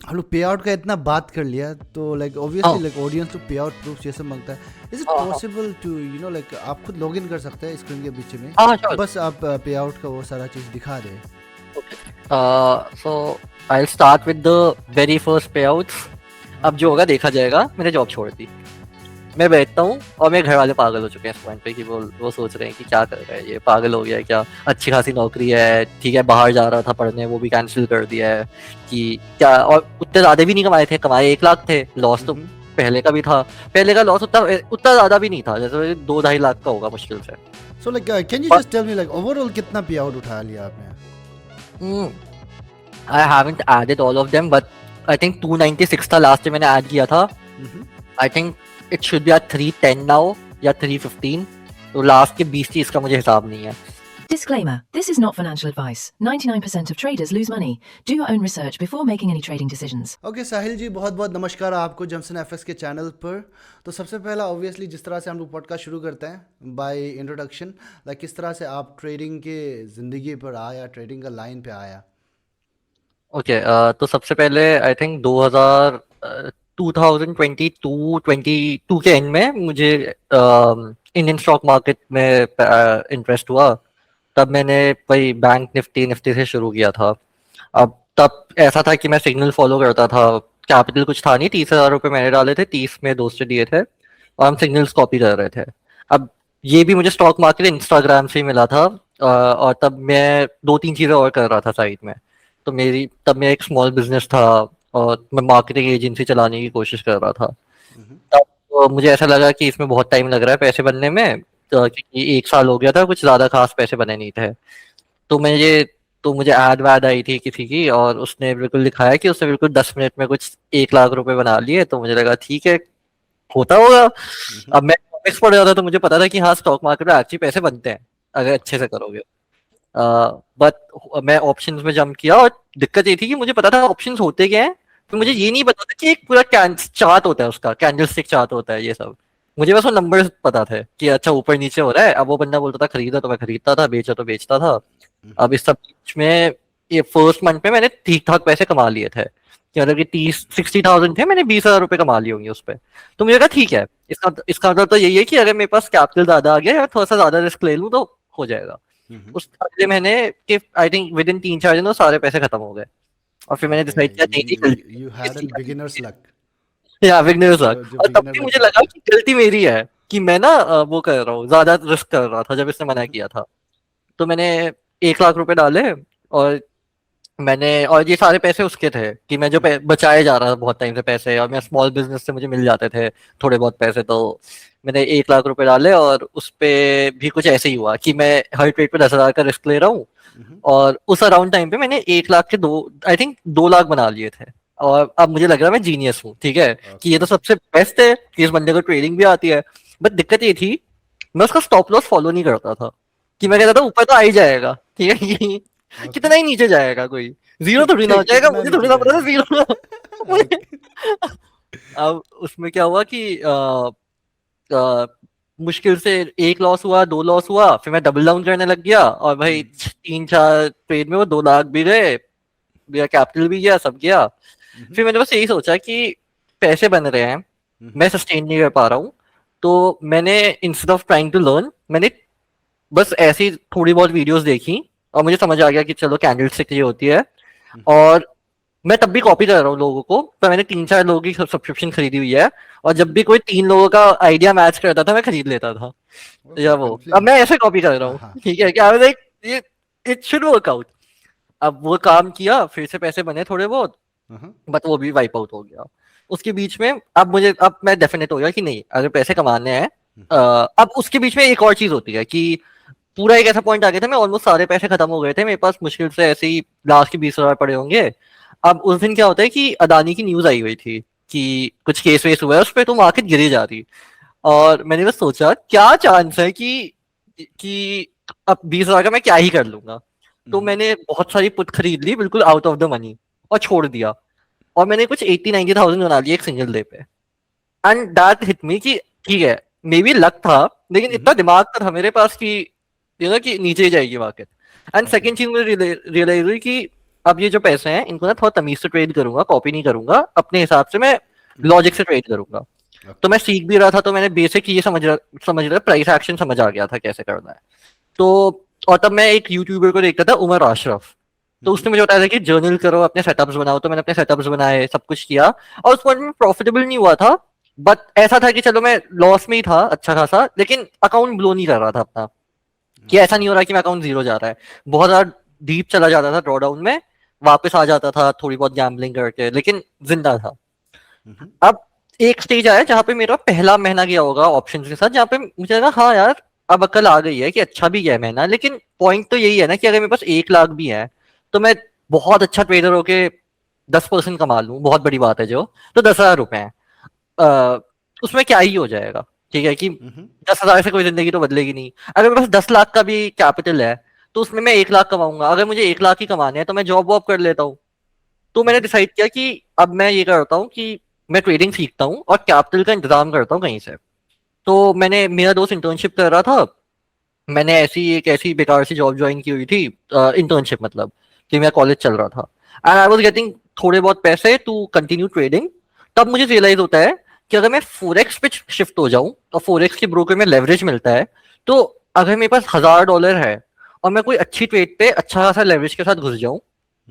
हम लोग पे आउट का इतना बात कर लिया, तो लाइक ऑब्वियसली हाँ लाइक ऑडियंस तो पे आउट प्रूफ ये सब मांगता है। इज इट हाँ हाँ पॉसिबल टू लाइक आप खुद लॉग इन कर सकते हैं स्क्रीन के बीच में, हाँ श्योर बस आप पे आउट का वो सारा चीज़ दिखा दें। Okay so I start with the very first पे आउट्स। अब जो होगा देखा जाएगा। मैंने जॉब छोड़ दी। मैं बैठता हूँ और मेरे घर वाले पागल हो चुके हैं इस पॉइंट पे कि वो सोच रहे हैं कि क्या कर रहा है, ये पागल हो गया है क्या। अच्छी खासी नौकरी है, ठीक है, बाहर जा रहा था पढ़ने, वो भी कैंसिल कर दिया है कि क्या। और उतने ज्यादा भी नहीं कमाए थे, कमाए 1 लाख थे, लॉस तो पहले का भी था। पहले का लॉस उतना उतना ज्यादा भी नहीं था, जैसे 2-2.5 लाख का होगा मुश्किल से। सो लाइक कैन यू पर just tell me like overall कितना पे आउट उठा लिया आपने? I haven't added all of them, but I think 296 था लास्ट टाइम मैंने ऐड किया था। I think it should be at 310 now या 315। तो लास्ट के 20-30 का मुझे हिसाब नहीं है। Disclaimer: this is not financial advice. 99% of traders lose money. Do your own research before making any trading decisions. Okay Sahil ji, बहुत बहुत नमस्कार आपको जमसन एफएस के चैनल पर। तो सबसे पहला ऑब्वियसली जिस तरह से हम लोग पॉडकास्ट शुरू करते हैं बाय इंट्रोडक्शन, लाइक किस तरह से आप ट्रेडिंग के ज़िंदगी पर आया, ट्रेडिंग का लाइन पे आया? ओके तो सबसे पहले आई थिंक 2022 के एंड में मुझे इंडियन स्टॉक मार्केट में इंटरेस्ट हुआ। तब मैंने वही बैंक निफ्टी निफ्टी से शुरू किया था। अब तब ऐसा था कि मैं सिग्नल फॉलो करता था। कैपिटल कुछ था नहीं, 30,000 रुपये मैंने डाले थे, 30 में दोस्त ने दिए थे और हम सिग्नल्स कॉपी कर रहे थे। अब ये भी मुझे स्टॉक मार्केट इंस्टाग्राम से ही मिला था। और तब मैं 2-3 चीज़ें और कर रहा था साइड में। तो तब मेरा एक स्मॉल बिजनेस था और मैं मार्केटिंग एजेंसी चलाने की कोशिश कर रहा था। तब मुझे ऐसा लगा कि इसमें बहुत टाइम लग रहा है पैसे बनने में, क्योंकि 1 साल हो गया था, कुछ ज़्यादा खास पैसे बने नहीं थे। तो मुझे ऐड वैड आई थी किसी की और उसने बिल्कुल दिखाया कि उसने बिल्कुल 10 मिनट में कुछ 1 लाख रुपए बना लिए। तो मुझे लगा ठीक है, होता होगा। अब मैं कॉमिक्स पढ़ रहा था तो मुझे पता था कि हाँ, स्टॉक मार्केट में एक्चुअली पैसे बनते हैं अगर अच्छे से करोगे। बट मैं ऑप्शंस में जंप किया और दिक्कत ये थी कि मुझे पता था ऑप्शंस होते क्या हैं, तो मुझे ये नहीं पता था कि एक पूरा चार्ट होता है, उसका कैंडल स्टिक चार्ट होता है, ये सब। मुझे बस वो नंबर्स पता थे कि अच्छा ऊपर नीचे हो रहा है। अब वो बंदा बोलता था खरीदा तो मैं खरीदता था, बेचा तो बेचता था। अब इस सब बीच में ये फर्स्ट मंथ में मैंने ठीक ठाक पैसे कमा लिए थे कि मतलब कि 30-60,000 थे, मैंने 20,000 रुपए कमा लिए होंगे उस पर। तो मुझे लगा ठीक है, इसका मतलब तो यही है कि अगर मेरे पास कैपिटल ज्यादा आ गया या थोड़ा सा ज्यादा रिस्क ले लूँ तो हो जाएगा। उस अगले महीने के आई थिंक विद इन 3-4 दिन वो सारे पैसे खत्म हो गए। और फिर मैंने ओके, डिसाइड किया नहीं नहीं, यू हैड गलती एन बिगिनर्स लक। या बिगनर्स लक। जो और तब बिगिनर भी लक मुझे बोलते लगा कि गलती मेरी है कि मैं ना वो कर रहा हूँ, ज्यादा रिस्क कर रहा था जब इसने मना हैं। किया था। तो मैंने 1 लाख रुपए डाले और और ये सारे पैसे उसके थे कि मैं जो बचाए जा रहा था बहुत टाइम से पैसे, और मैं स्मॉल बिजनेस से मुझे मिल जाते थे थोड़े बहुत पैसे। तो मैंने 1 लाख रुपए डाले और उस पे भी कुछ ऐसे ही हुआ कि मैं हर ट्रेड पे 10,000 का रिस्क ले रहा हूँ। और उस अराउंड टाइम पे मैंने 1 लाख के दो आई थिंक 2 लाख बना लिए थे। और अब मुझे लग रहा है मैं जीनियस हूँ, ठीक है, कि ये तो ओके। सबसे बेस्ट है कि इस बंदे को ट्रेडिंग भी आती है। बट दिक्कत ये थी, मैं उसका स्टॉप लॉस फॉलो नहीं करता था। कि मैं कहता था ऊपर तो आ ही जाएगा, ठीक है, कि ओके। कितना ही नीचे जाएगा, कोई जीरो थोड़ी ना हो जाएगा, कितना मुझे थोड़ी नीचे ना पता था जाएगा? जीरो। मुझे ओके। अब उसमें क्या हुआ कि अ, मुश्किल से एक लॉस हुआ, दो लॉस हुआ, फिर मैं डबल डाउन करने लग गया और भाई 3-4 ट्रेड में वो 2 लाख भी गए, मेरा कैपिटल भी गया, सब गया। फिर मैंने बस यही सोचा कि पैसे बन रहे हैं, मैं सस्टेन नहीं कर पा रहा हूँ। तो मैंने instead of trying to learn, मैंने बस ऐसी थोड़ी बहुत वीडियोस देखी और मुझे समझ आ गया कि चलो कैंडल स्टिक ये होती है। और मैं तब भी कॉपी कर रहा हूँ लोगों को, तो मैंने 3-4 लोगों की सब्सक्रिप्शन खरीदी हुई है। और जब भी कोई 3 लोगों का आइडिया मैच करता था मैं खरीद लेता था। या ओके, वो अब कंप्लीट। मैं ऐसे कॉपी कर रहा हाँ हूँ, हाँ। ठीक है, क्या लाइक ये इट शुड वर्क आउट। अब वो काम किया, फिर से पैसे बने थोड़े बहुत, बट वो भी वाइप आउट हो गया उसके बीच में। अब मैं डेफिनेट हो गया कि नहीं, अगर पैसे कमाने हैं। अब उसके बीच में एक और चीज होती है कि पूरा एक ऐसा पॉइंट आ गया था, मैं ऑलमोस्ट सारे पैसे खत्म हो गए थे मेरे पास, मुश्किल से ऐसे ही लास्ट के 20,000 पड़े होंगे। अब उस दिन क्या होता है कि अदानी की न्यूज आई हुई थी कि कुछ केस वेस हुआ है उस पर, तो मार्केट गिरी जा रही। और मैंने बस सोचा क्या चांस है कि अब 20,000 का मैं क्या ही कर लूंगा। तो मैंने बहुत सारी पुट खरीद ली बिल्कुल आउट ऑफ द मनी और छोड़ दिया। और मैंने कुछ 80-90,000 बना लिए एक सिंगल डे पे। एंड दैट हिट मी कि ठीक है, मे बी लक था, लेकिन इतना दिमाग था मेरे पास कि कि नीचे ही जाएगी मार्केट। And okay. सेकंड चीज मुझे रियलाइज हुई कि अब ये जो पैसे हैं इनको ना थोड़ा तमीज से ट्रेड करूंगा, कॉपी नहीं करूंगा, अपने हिसाब से मैं लॉजिक से ट्रेड करूंगा। तो मैं सीख भी रहा था, तो मैंने बेसिक ये समझ रहा प्राइस एक्शन समझ आ गया था कैसे करना है। तो और तब मैं एक यूट्यूबर को देखता था, उमर आशरफ। तो उसने मुझे बताया था कि जर्नल करो, अपने सेटअप्स बनाओ। तो मैंने अपने सेटअप्स बनाए, सब कुछ किया, और उस पॉइंट में प्रॉफिटेबल नहीं हुआ था, बट ऐसा था कि चलो मैं लॉस में ही था अच्छा खासा, लेकिन अकाउंट ब्लो नहीं कर रहा था अपना, कि ऐसा नहीं हो रहा कि मैं अकाउंट जीरो जा रहा है। बहुत ज्यादा डीप चला जाता था ड्रॉडाउन में, वापस आ जाता था थोड़ी बहुत गैम्बलिंग करके, लेकिन जिंदा था। अब एक स्टेज आया जहां पे मेरा पहला महीना गया होगा ऑप्शंस के साथ, जहां पे मुझे लगा हाँ यार अब अकल आ गई है कि अच्छा भी गया है महीना। लेकिन पॉइंट तो यही है ना कि अगर मेरे पास 1 लाख भी है तो मैं बहुत अच्छा ट्रेडर होके 10% कमा लूं, बहुत बड़ी बात है जो, तो 10,000 रुपए है, उसमें क्या ही हो जाएगा। ठीक है कि 10,000 से कोई जिंदगी तो बदलेगी नहीं। अगर मेरे पास 10 लाख का भी कैपिटल है तो उसमें मैं 1 लाख कमाऊंगा। अगर मुझे 1 लाख ही कमाने हैं तो मैं जॉब वॉब कर लेता हूँ। तो मैंने डिसाइड किया कि अब मैं ये करता हूँ कि मैं ट्रेडिंग सीखता हूँ और कैपिटल का इंतजाम करता हूँ कहीं से। तो मैंने, मेरा दोस्त इंटर्नशिप कर रहा था, मैंने ऐसी बेकार सी जॉब ज्वाइन की हुई थी, इंटर्नशिप मतलब कि मेरा कॉलेज चल रहा था, एंड आई वाज गेटिंग थोड़े बहुत पैसे टू कंटिन्यू ट्रेडिंग। तब मुझे रियलाइज होता है कि अगर मैं फोरेक्स पे शिफ्ट हो जाऊं और फोरेक्स के ब्रोकर में लेवरेज मिलता है, तो अगर मेरे पास $1,000 है और मैं कोई अच्छी ट्रेड पे अच्छा खासा लेवरेज के साथ घुस जाऊं,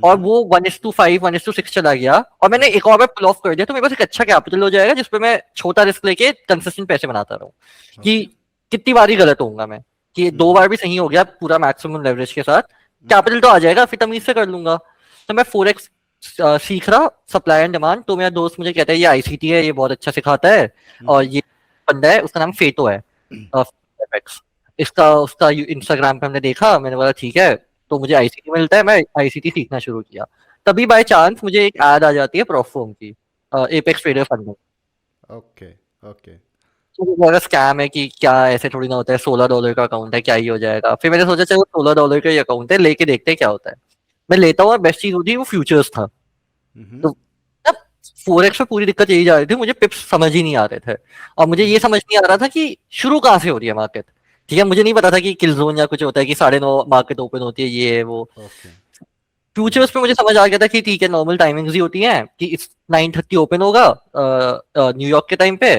और वो 1:5 1:6 चला गया और मैंने एक और बार पुल ऑफ कर दिया, तो मेरे पास एक अच्छा कैपिटल हो जाएगा जिसपे मैं छोटा रिस्क लेके कंसिस्टेंट पैसे बनाता रहूं। कि कितनी बार ही गलत होऊंगा मैं, कि 2 बार भी सही हो गया पूरा मैक्सिमम लेवरेज के साथ, कैपिटल तो आ जाएगा, फिर तमीज से कर लूंगा। तो मैं फोरेक्स सीख रहा, सप्लाई एंड डिमांड। तो मेरा दोस्त मुझे कहता है ये आईसीटी है, ये बहुत अच्छा सिखाता है, और ये बंदा है उसका नाम फेटो है, FX। इसका उसका इंस्टाग्राम पे हमने देखा, मैंने बोला ठीक है, तो मुझे आईसीटी मिलता है, मैं आईसीटी सीखना शुरू किया। तभी बाय चांस मुझे एक ऐड आ जाती है प्रॉफर्म की, एपेक्स ट्रेडर फंड में। Okay okay. तो मुझे लगा स्कैम है, कि क्या ऐसे थोड़ी ना होता है, $16 का अकाउंट है, क्या ही हो जाएगा। फिर मैंने सोचा चलो $16 का ही अकाउंट है, लेके देखते हैं क्या होता है। मैं लेता हूँ, और बेस्ट चीज होती है वो फ्यूचर्स था। तो अब फोरेक्स में पूरी दिक्कत यही जा रही थी, मुझे पिप्स समझ ही नहीं आ रहे थे, और मुझे ये समझ नहीं आ रहा था कि शुरू कहाँ से हो रही है मार्केट। ठीक है, मुझे नहीं पता था कि किल जोन या कुछ होता है कि 9:30 मार्केट ओपन होती है, ये है वो। ओके। फ्यूचर्स पे मुझे समझ आ गया था कि ठीक है, नॉर्मल टाइमिंग्स ही होती हैं, कि इस 9:30 ओपन होगा न्यूयॉर्क के टाइम पे,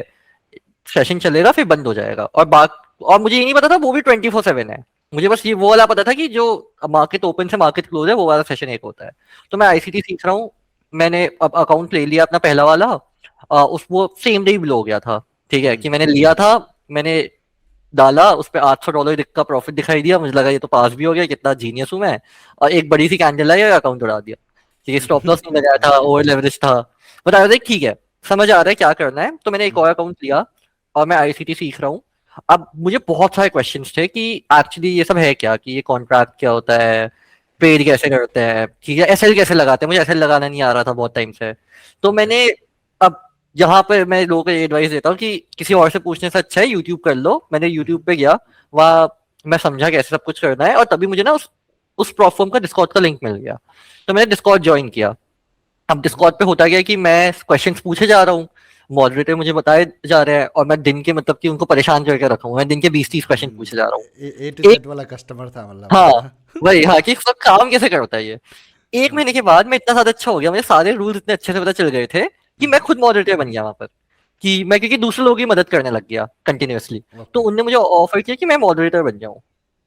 सेशन चलेगा, फिर बंद हो जाएगा। और मुझे ये नहीं पता था वो भी 24/7 है। मुझे बस ये वो वाला पता था कि जो मार्केट ओपन से मार्केट क्लोज है वो वाला सेशन एक होता है। तो मैं आईसीटी सीख रहा हूँ, मैंने अब अकाउंट ले लिया अपना पहला वाला, उस वो सेम डे ही ब्लो हो गया था। ठीक है कि मैंने लिया था, मैंने डाला, उस पर $800 का प्रॉफिट दिखाई दिया, मुझे लगा ये तो पास भी हो गया, कितना जीनियस हूं मैं, और एक बड़ी सी कैंडल आई और अकाउंट उड़ा दिया। ठीक है, स्टॉप लॉस नहीं लगाया था, ओवर लेवरेज था, बताया था ठीक है, समझ आ रहा है क्या करना है। तो मैंने एक और अकाउंट लिया और मैं आईसीटी सीख रहा हूँ। अब मुझे बहुत सारे क्वेश्चंस थे कि एक्चुअली ये सब है क्या, कि ये कॉन्ट्रैक्ट क्या होता है, ट्रेड कैसे करते हैं, ठीक है, एसएल कैसे लगाते हैं, मुझे एसएल लगाना नहीं आ रहा था बहुत टाइम से। तो मैंने, अब यहाँ पे मैं लोगों को एडवाइस देता हूँ कि किसी और से पूछने से अच्छा है यूट्यूब कर लो। मैंने यूट्यूब पे गया, वहाँ मैं समझा कैसे सब कुछ करना है, और तभी मुझे ना उस प्लेटफॉर्म का डिस्कॉर्ड का लिंक मिल गया। तो मैंने डिस्कॉर्ड ज्वाइन किया। अब डिस्कॉर्ड पे होता गया कि मैं क्वेश्चंस पूछे जा रहा हूँ, मॉडरेटर मुझे बताए जा रहे हैं, और मैं दिन के मतलब कि उनको परेशान करके रखा हूँ, मैं दिन के 20-30 क्वेश्चन पूछे जा रहा हूँ। ए टू एक, जेड वाला कस्टमर था मतलब हाँ, आपका। वही, हाँ, कि सब काम कैसे करता है ये। 1 महीने के बाद मैं इतना ज्यादा अच्छा हो गया, मुझे सारे रूल्स इतने अच्छे से पता चल गए थे कि मैं खुद मॉडरेटर बन गया वहां पर, कि मैं क्योंकि दूसरे लोगों की मदद करने लग गया कंटिन्यूअसली। तो ओके। उनने मुझे ऑफर किया कि मैं मॉडरेटर बन जाऊं।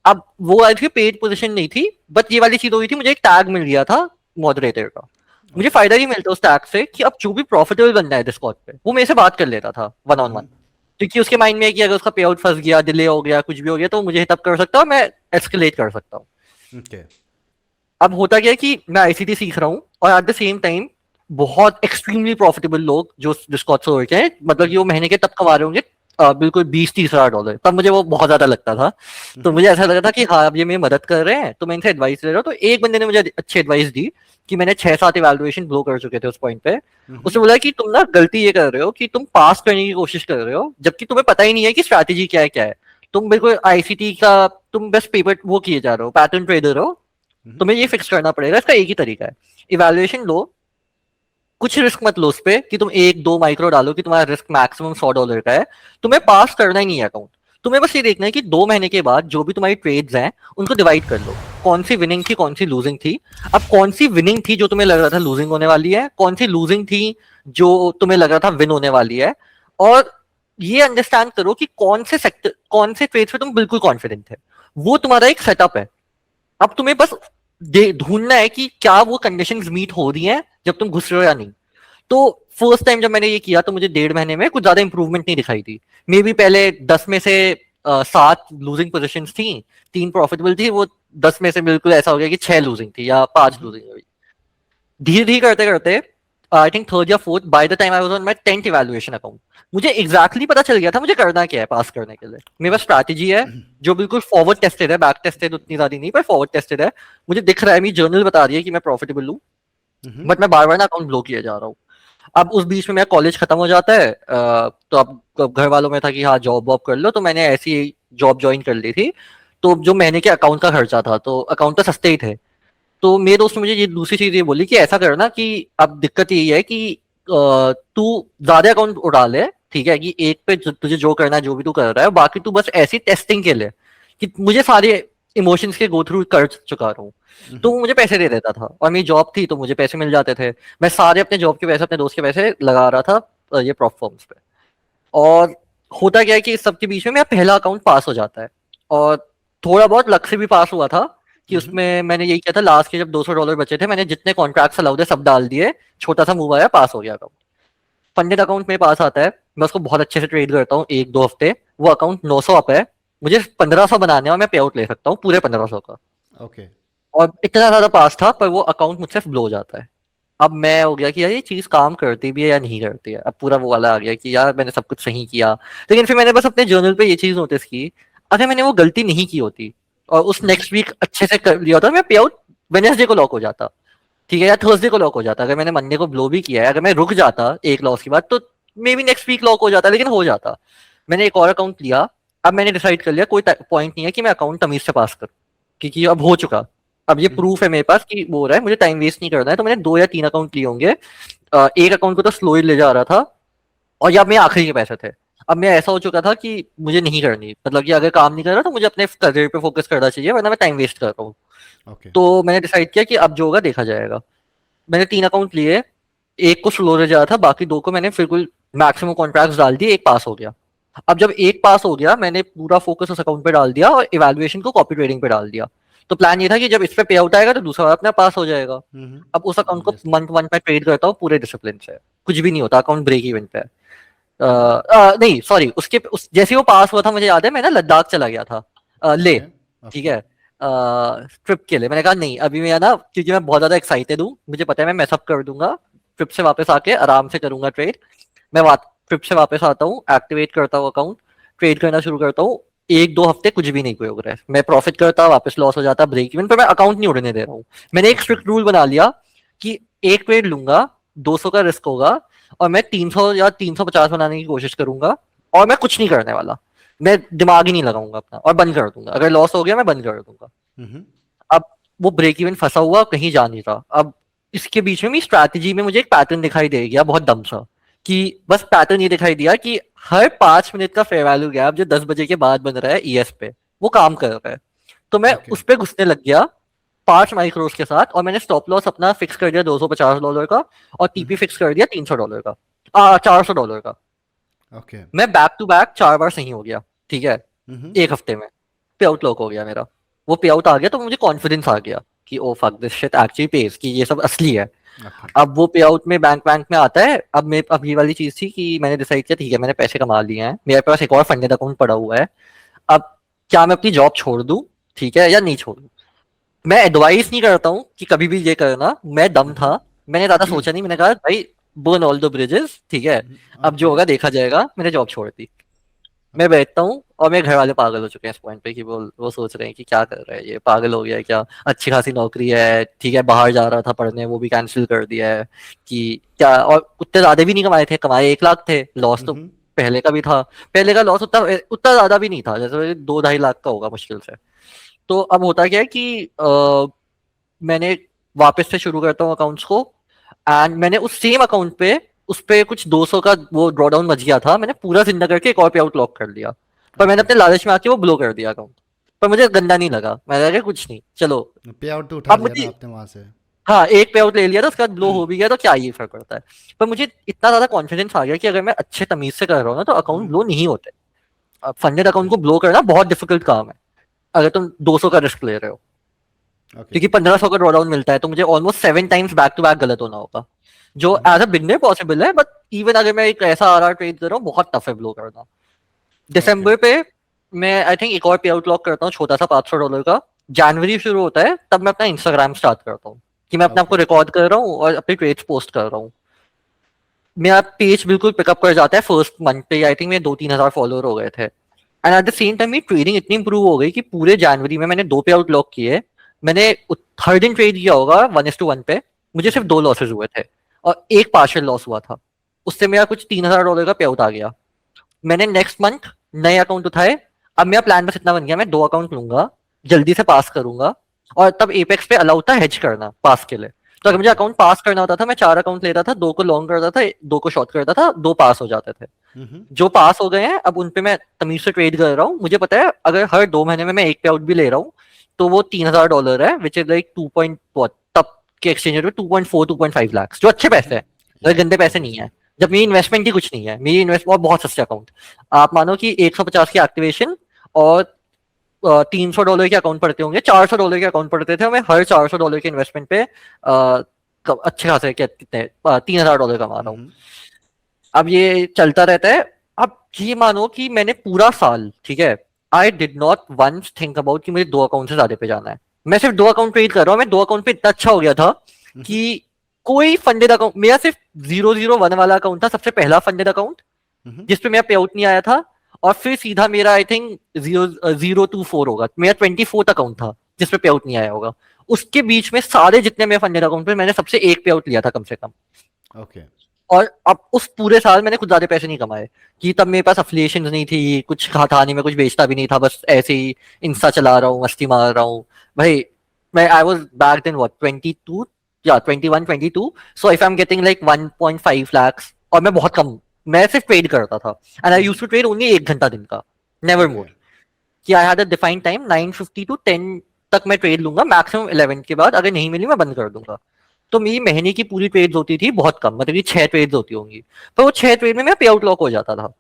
अब वो आई थी पेड पोजीशन नहीं थी, बट ये वाली चीज हुई थी, मुझे एक टैग मिल गया था मॉडरेटर का। मुझे फायदा ही मिलता उस टैग से कि अब जो भी प्रॉफिटेबल बनना है डिस्कॉर्ड पे वो मेरे से बात कर लेता था वन ऑन वन, क्योंकि उसके माइंड में है कि अगर उसका पे आउट फंस गया, डिले हो गया, कुछ भी हो गया, तो मुझे तब कर सकता हूँ, मैं एस्केलेट कर सकता हूँ। ओके। अब होता क्या है कि मैं आईसीटी सीख रहा हूँ, और एट द सेम टाइम बहुत एक्सट्रीमली प्रॉफिटेबल लोग जो डिस्कॉर्ड से होते हैं, मतलब कि वो महीने के तब कमा रहे होंगे बिल्कुल 20-30 हज़ार डॉलर। तब मुझे वो बहुत ज्यादा लगता था। तो मुझे ऐसा लगा था कि हाँ अब ये मेरी मदद कर रहे हैं, तो मैं इनसे एडवाइस ले रहा हूँ। तो एक बंदे ने मुझे अच्छी एडवाइस दी, कि मैंने 6-7 इवैल्यूएशन ब्लो कर चुके थे उस पॉइंट पे। उसने बोला कि तुम ना गलती ये कर रहे हो कि तुम पास करने की कोशिश कर रहे हो, जबकि तुम्हें पता ही नहीं है कि स्ट्रैटेजी क्या है क्या है। तुम बिल्कुल आईसीटी का, तुम बस पेपर वो किए जा रहे हो, पैटर्न ट्रेडर हो। तुम्हें ये फिक्स करना पड़ेगा, इसका एक ही तरीका है, इवैल्यूएशन लो, कुछ रिस्क मत लो उस पे कि तुम 1-2 माइक्रो डालो कि तुम्हारा रिस्क मैक्सिमम $100 का है, तुम्हें पास करना ही नहीं है अकाउंट। तुम्हें बस ये देखना है कि 2 महीने के बाद जो भी तुम्हारी ट्रेड्स हैं उनको डिवाइड कर लो, कौन सी विनिंग थी कौन सी लूजिंग थी। अब कौन सी विनिंग थी जो तुम्हें लग रहा था लूजिंग होने वाली है, कौन सी लूजिंग थी जो तुम्हें लग रहा था विन होने वाली है, और ये अंडरस्टैंड करो कि कौन से सेक्टर कौन से ट्रेड्स पे तुम बिल्कुल कॉन्फिडेंट है। वो तुम्हारा एक सेटअप है। अब तुम्हें बस ढूंढना है कि क्या वो कंडीशंस मीट हो रही हैं जब तुम घुस रहे हो या नहीं। तो फर्स्ट टाइम जब मैंने ये किया तो मुझे 1.5 महीने में कुछ ज्यादा इंप्रूवमेंट नहीं दिखाई दी। मे बी पहले 10 में से 7 लूजिंग पोजिशन थी, 3 प्रॉफिटेबल थी, वो 10 में से बिल्कुल ऐसा हो गया कि 6 लूजिंग थी या 5 लूजिंग हुई। धीरे धीरे करते करते आई थिंक थर्ड या fourth, by the time I was on my 10th evaluation account, मुझे एग्जैक्टली पता चल गया था मुझे करना क्या है पास करने के लिए। मेरे पास स्ट्रैटेजी है जो बिल्कुल फॉरवर्ड टेस्टेड है, बैक टेस्टेड उतनी ज्यादा नहीं पर फॉरवर्ड टेस्टेड है। मुझे दिख रहा है, मेरी जर्नल बता रही है कि मैं प्रॉफिटेबल हूँ, बट मैं बार बार ना अकाउंट ब्लॉक किया जा रहा हूँ। अब उस बीच में मेरा कॉलेज खत्म हो जाता है, तो अब घर वालों में था कि हाँ जॉब वॉब कर लो, तो मैंने ऐसी जॉब ज्वाइन कर ली थी। तो जो महीने के अकाउंट का खर्चा था, तो अकाउंट तो सस्ते ही थे। तो मेरे दोस्त ने मुझे ये दूसरी चीज ये बोली कि ऐसा करना कि अब दिक्कत यही है कि तू ज्यादा अकाउंट उड़ा ले, ठीक है, कि एक पे तुझे जो करना है जो भी तू कर रहा है, बाकी तू बस ऐसी टेस्टिंग के लिए कि मुझे सारे इमोशंस के गो थ्रू कर चुका रहा हूँ। तो वो मुझे पैसे दे देता था और मेरी जॉब थी तो मुझे पैसे मिल जाते थे। मैं सारे अपने जॉब के पैसे अपने दोस्त के पैसे लगा रहा था ये प्रॉप फॉर्म्स पे। और होता क्या है कि इस सब के बीच में मेरा पहला अकाउंट पास हो जाता है, और थोड़ा बहुत लक से भी पास हुआ था कि उसमें मैंने यही किया था, लास्ट के जब $200 बचे थे मैंने जितने कॉन्ट्रैक्ट्स अलाउड है सब डाल दिए, छोटा सा मूव आया, पास हो गया अकाउंट। फंडेड अकाउंट मेरे पास आता है, मैं उसको बहुत अच्छे से ट्रेड करता हूँ 1-2 हफ्ते, वो अकाउंट 900 अप है, मुझे 1500 बनाने हैं और मैं पे आउट ले सकता हूँ पूरे 1500 का। ओके। और इतना ज्यादा पास था पर वो अकाउंट मुझसे ब्लो हो जाता है। अब मैं हो गया कि यार ये चीज काम करती भी है या नहीं करती है, अब पूरा वो वाला आ गया कि यार मैंने सब कुछ सही किया। लेकिन फिर मैंने बस अपने जर्नल पे ये चीज नोटिस की, अगर मैंने वो गलती नहीं की होती और उस नेक्स्ट वीक अच्छे से कर लिया होता, मैं पे आउट वेडनेसडे को लॉक हो जाता, ठीक है, या थर्सडे को लॉक हो जाता। अगर मैंने मंडे को ब्लो भी किया है, अगर मैं रुक जाता एक लॉस के बाद तो maybe next week lock हो जाता, लेकिन हो जाता। मैंने एक और अकाउंट लिया। अब मैंने डिसाइड कर लिया कोई पॉइंट नहीं है कि मैं अकाउंट तमीज से पास करूं, क्योंकि अब हो चुका, अब ये प्रूफ है मेरे पास कि वो हो रहा है, मुझे टाइम वेस्ट नहीं करना है। तो मैंने 2 या 3 अकाउंट लिए होंगे, एक अकाउंट को तो स्लो ही ले जा रहा था, और या मेरे आखिरी के पैसे थे। अब मैं ऐसा हो चुका था कि मुझे नहीं करनी, मतलब कि अगर काम नहीं कर रहा तो मुझे अपने करियर पे फोकस करना चाहिए, वरना मैं टाइम वेस्ट कर रहा हूँ। ओके। तो मैंने डिसाइड किया कि अब जो होगा देखा जाएगा। मैंने 3 अकाउंट लिए, एक को स्लो ले जा रहा था, बाकी 2 को मैंने बिल्कुल मैक्सिमम कॉन्ट्रैक्ट्स डाल दिए, एक पास हो गया। अब जब एक पास हो गया मैंने पूरा फोकस उस अकाउंट पे डाल दिया और इवैल्यूएशन को कॉपी ट्रेडिंग पे डाल दिया। तो प्लान ये था कि जब इस पे पे आउट आएगा तो दूसरा वाला अपना पास हो जाएगा। अब उस अकाउंट को Obviously. मंथ 1 पे ट्रेड करता हूँ पूरे डिसिप्लिन से, कुछ भी नहीं होता, अकाउंट ब्रेक इवन पे है। नहीं सॉरी, जैसे ही वो पास हुआ था मुझे याद है मैं ना लद्दाख चला गया था, ले, Okay. ठीक है, ट्रिप के लिए। मैंने कहा नहीं अभी मैं ना, क्योंकि मैं बहुत ज्यादा एक्साइटेड हूँ, मुझे पता है मैं मैसअप कर दूंगा, ट्रिप से वापस आके आराम से करूंगा ट्रेड। मैं ट्रिप से वापस आता हूँ, एक्टिवेट करता हूँ अकाउंट, ट्रेड करना शुरू करता हूँ। 1-2 हफ्ते कुछ भी नहीं प्रोग्रेस, मैं प्रॉफिट करता वापस लॉस हो जाता, ब्रेक इवन, पर मैं अकाउंट नहीं उड़ने दे रहा हूँ। मैंने एक स्ट्रिक्ट रूल बना लिया कि एक ट्रेड लूंगा, 200 का रिस्क होगा, और मैं 300 या 350 बनाने की कोशिश करूंगा, और मैं कुछ नहीं करने वाला, मैं दिमाग ही नहीं लगाऊंगा अपना, और बंद कर दूंगा, अगर लॉस हो गया मैं बंद कर दूंगा। अब वो ब्रेक इवन फंसा हुआ कहीं जा नहीं रहा। अब इसके बीच में मेरी स्ट्रैटेजी में मुझे एक पैटर्न दिखाई दे गया बहुत दम सा, कि बस पैटर्न ये दिखाई दिया कि हर 5 मिनट का फेयर वैल्यू गैप जो 10 बजे के बाद बन रहा है ईएस पे, वो काम कर रहा है। तो मैं Okay. उस पर घुसने लग गया 5 माइक्रोस के साथ, और मैंने स्टॉप लॉस अपना फिक्स कर दिया $250 का, और टीपी फिक्स कर दिया $300 का, $400 का। Okay. मैं बैक टू बैक 4 बार सही हो गया, ठीक है, Mhm. एक हफ्ते में पे आउट लॉक हो गया मेरा। वो पे आउट आ गया तो मुझे कॉन्फिडेंस आ गया कि oh fuck this shit actually page, कि ये सब असली है। Okay. अब वो पे आउट में बैंक में आता है। अब ये वाली चीज थी कि मैंने डिसाइड किया ठीक है मैंने पैसे कमा लिए हैं, मेरे पास एक और फंडेड अकाउंट पड़ा हुआ है, अब क्या मैं अपनी जॉब छोड़ दूं, ठीक है, या नहीं छोड़ूं। मैं एडवाइस नहीं करता हूँ कि कभी भी ये करना, मैं दम था, मैंने ज्यादा सोचा नहीं, मैंने कहा भाई बर्न ऑल द ब्रिजेस, ठीक है, अब जो Okay. होगा देखा जाएगा। मैंने जॉब छोड़ दी, मैं बैठता हूँ, और मेरे घर वाले पागल हो चुके हैं इस पॉइंट पे कि वो सोच रहे हैं कि क्या कर रहा है ये, पागल हो गया है क्या, अच्छी खासी नौकरी है, ठीक है, बाहर जा रहा था पढ़ने वो भी कैंसिल कर दिया है, कि क्या, और उतने ज्यादा भी नहीं कमाए थे, कमाए 1 लाख थे, लॉस तो पहले का भी था, पहले का लॉस उतना उतना ज्यादा भी नहीं था, जैसे 2-2.5 लाख का होगा मुश्किल से। तो अब होता क्या है कि मैंने वापस से शुरू करता हूँ अकाउंट्स को, एंड मैंने उस सेम अकाउंट पे उस पे कुछ 200 का वो ड्रॉ डाउन मच गया था, मैंने पूरा जिंदा करके एक और पे आउट लॉक कर लिया। पर मैंने अपने लालच में आके वो ब्लो कर दिया अकाउंट। पर मुझे गंदा नहीं लगा, मैंने कहा कुछ नहीं चलो। पे आउट तो उठा अब लिया ना मुझे आपने वहां से। हाँ एक पे आउट ले लिया था, उसके बाद ब्लो हो भी गया तो क्या ही फर्क पड़ता है। पर मुझे इतना ज्यादा कॉन्फिडेंस आ गया कि अगर मैं अच्छे तमीज से कर रहा हूँ ना तो अकाउंट ब्लो नहीं होते। फंडेड अकाउंट को ब्लो करना बहुत डिफिकल्ट काम है अगर तुम 200 का रिस्क ले रहे हो, ओके। क्योंकि 1500 का ड्रॉडाउन मिलता है तो मुझे almost 7 times back to back गलत होना होगा, जो एज अ बिगनर पॉसिबल है, बट इवन अगर मैं एक ऐसा आर ट्रेड कर रहा हूँ बहुत टफ है ब्लो करना। ओके। दिसंबर पे मैं आई थिंक एक और पे आउट लॉक करता हूँ छोटा सा $500 का। जनवरी शुरू होता है तब मैं अपना इंस्टाग्राम स्टार्ट करता हूँ कि मैं अपने आप को ओके। रिकॉर्ड कर रहा हूँ और अपने ट्रेड्स पोस्ट कर रहा हूँ। मेरा पेज बिल्कुल पिकअप कर जाता है फर्स्ट मंथ पे, आई थिंक मेरे 2-3 हजार फॉलोअर हो गए थे। And eight the same time मेरी ट्रेडिंग इतनी इंप्रूव हो गई कि पूरे जनवरी में मैंने 2 पे आउट लॉक किए। मैंने हर दिन ट्रेड किया होगा 1:1 पे, मुझे सिर्फ 2 लॉसेज हुए थे और एक पार्शियल लॉस हुआ था, उससे मेरा कुछ $3000 का पे आउट आ गया। मैंने नेक्स्ट मंथ नए अकाउंट उठाए। अब मेरा प्लान बस इतना बन गया, मैं 2 अकाउंट लूंगा, जल्दी से पास करूंगा। और तब एपेक्स पे अलाउ था हेज करना पास के लिए, तो अगर मुझे ओके। अकाउंट पास करना होता था मैं 4 अकाउंट लेता था, 2 को लॉन्ग करता था, 2 को शॉर्ट करता था, 2 पास हो जाते थे। हम्म। जो पास हो गए हैं अब उन पे मैं तमीज से ट्रेड कर रहा हूँ। मुझे पता है अगर हर 2 महीने में मैं एक पे आउट भी ले रहा हूँ तो वो $3000 है, विच इज लाइक 2 पॉइंट तब के एक्सचेंज रेट में 2.4-2.5 लाख, जो अच्छे पैसे हैं, या गंदे पैसे नहीं ऑब्वियसली। है। जब मेरी इन्वेस्टमेंट ही कुछ नहीं है, मेरी इन्वेस्ट और बहुत सस्ते अकाउंट, आप मानो कि 150 की एक्टिवेशन और $300 के अकाउंट पड़ते होंगे, $400 के अकाउंट पड़ते थे, और मैं हर $400 के इन्वेस्टमेंट पे अच्छे खासे कितने $3000 कमा रहा हूँ। हम्म। अब ये चलता रहता है। अब ये मानो कि मैंने पूरा साल, ठीक है, I did not once think about कि मुझे 2 अकाउंट से ज्यादा पे जाना है। मैं सिर्फ 2 अकाउंट ट्रेड कर रहा हूँ, मैं 2 अकाउंट पे इतना अच्छा हो गया था हम्म। कि कोई फंडेड अकाउंट, मेरा सिर्फ 001 वाला अकाउंट था सबसे पहला फंडेड अकाउंट हम्म। जिसपे मेरा पे आउट नहीं आया था। और फिर सीधा मेरा आई थिंक 024 होगा, मेरा 24th अकाउंट था जिसपे पे आउट नहीं आया होगा। उसके बीच में सारे जितने मेरे फंडेड अकाउंट पे मैंने सबसे एक पे आउट लिया था कम से कम। ओके। और अब उस पूरे साल मैंने कुछ ज्यादा पैसे नहीं कमाए, कि तब मेरे पास अफिलिएशन नहीं थी, कुछ था नहीं, मैं कुछ बेचता भी नहीं था, बस ऐसे ही इंस्टा चला रहा हूँ, मस्ती मार रहा हूँ भाई। मैं I was back then what 22 या 21-22, so if I am getting like 1.5 lakhs, और मैं बहुत कम, मैं सिर्फ ट्रेड करता था and I used to trade only 1 घंटा दिन का, नेवर ओके। मोर। कि I had a defined time 9:50 to 10 तक मैं ट्रेड लूंगा, मैक्सिमम 11 के बाद अगर नहीं मिली मैं बंद कर दूंगा। तो मेरी महीने की पूरी ट्रेड्स होती थी बहुत कम, मतलब कि 6 ट्रेड्स होती होंगी, पर वो 6 ट्रेड में मेरा पे आउट लॉक हो जाता था।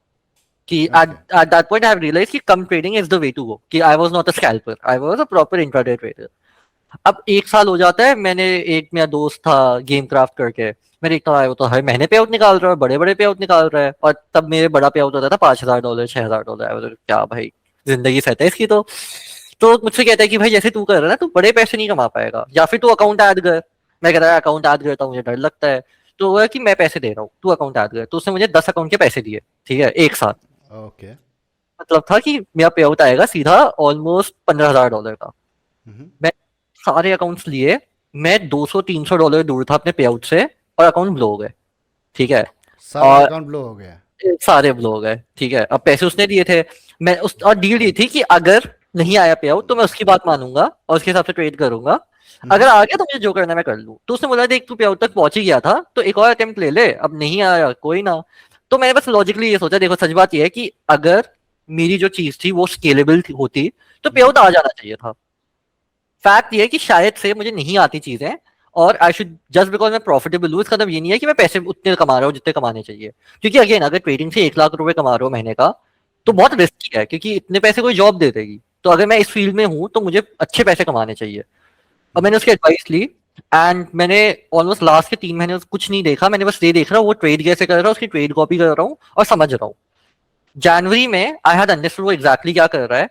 कि okay. at that point I have realized कि कम trading is the way to go, कि I was not a scalper, I was a proper intraday trader. अब 1 साल हो जाता है, मैंने, एक मेरा दोस्त था गेम क्राफ्ट करके, मैं देखता हूँ वो तो हर महीने पे आउट निकाल रहा है, बड़े बड़े पे आउट निकाल रहा है, और तब मेरे बड़ा पे आउट होता था $5000 $6000। क्या भाई, जिंदगी सेट है इसकी तो मुझसे कहता है कि भाई जैसे तू कर रहा है ना, तू बड़े पैसे नहीं कमा पाएगा, या फिर तू अकाउंट ऐड कर। मैं कह रहा है अकाउंट ऐड करता हूँ मुझे डर लगता है। तो वो है कि मैं पैसे दे रहा हूँ, तू अकाउंट ऐड कर, तो उसने मुझे 10 अकाउंट के पैसे दिए, ठीक है, एक साथ। ओके। मतलब था कि मेरा पे आउट आएगा सीधा ऑलमोस्ट $15000 का। हम्म। मैं सारे अकाउंट्स लिए, मैं $200-300 दूर था अपने पे आउट से, और अकाउंट ब्लो हो गए, ठीक है। सारा और अकाउंट ब्लो हो गया। सारे ब्लो हो गए, ठीक है। अब पैसे उसने दिए थे, मैं उस, और डील ये थी कि अगर नहीं आया पे आउट तो मैं उसकी बात मानूंगा और उसके हिसाब से ट्रेड करूंगा। अगर हम्म। आ गया तो मुझे जो करना है मैं कर लूँ। तो उसने बोला देख तू पे आउट तक पहुंच ही गया था तो एक और अटेम्प्ट ले ले, अब नहीं आया कोई ना। तो मैंने बस लॉजिकली ये सोचा, देखो सच बात ये है कि अगर मेरी जो चीज थी वो स्केलेबल होती तो पे आउट आ जाना चाहिए था। फैक्ट ये है कि शायद से मुझे नहीं आती चीजें, और आई शुड जस्ट बिकॉज मैं प्रॉफिटेबल हूँ इसका मतलब ये नहीं है कि मैं पैसे उतने कमा रहा हूँ जितने कमाने चाहिए। क्योंकि अगेन अगर ट्रेडिंग से 1 लाख रुपए कमा रहा हूँ महीने का तो बहुत रिस्की है, क्योंकि इतने पैसे कोई जॉब दे देगी। तो अगर मैं इस फील्ड में हूँ तो मुझे अच्छे पैसे कमाने चाहिए। और मैंने उसकी एडवाइस ली, एंड मैंने ऑलमोस्ट लास्ट के 3 महीने कुछ नहीं देखा, मैंने बस ये देख रहा हूँ वो ट्रेड कैसे कर रहा है, उसकी ट्रेड कॉपी कर रहा हूँ और समझ रहा हूँ। जनवरी में आई हैड अंडरस्टूड वो एग्जैक्टली क्या कर रहा है।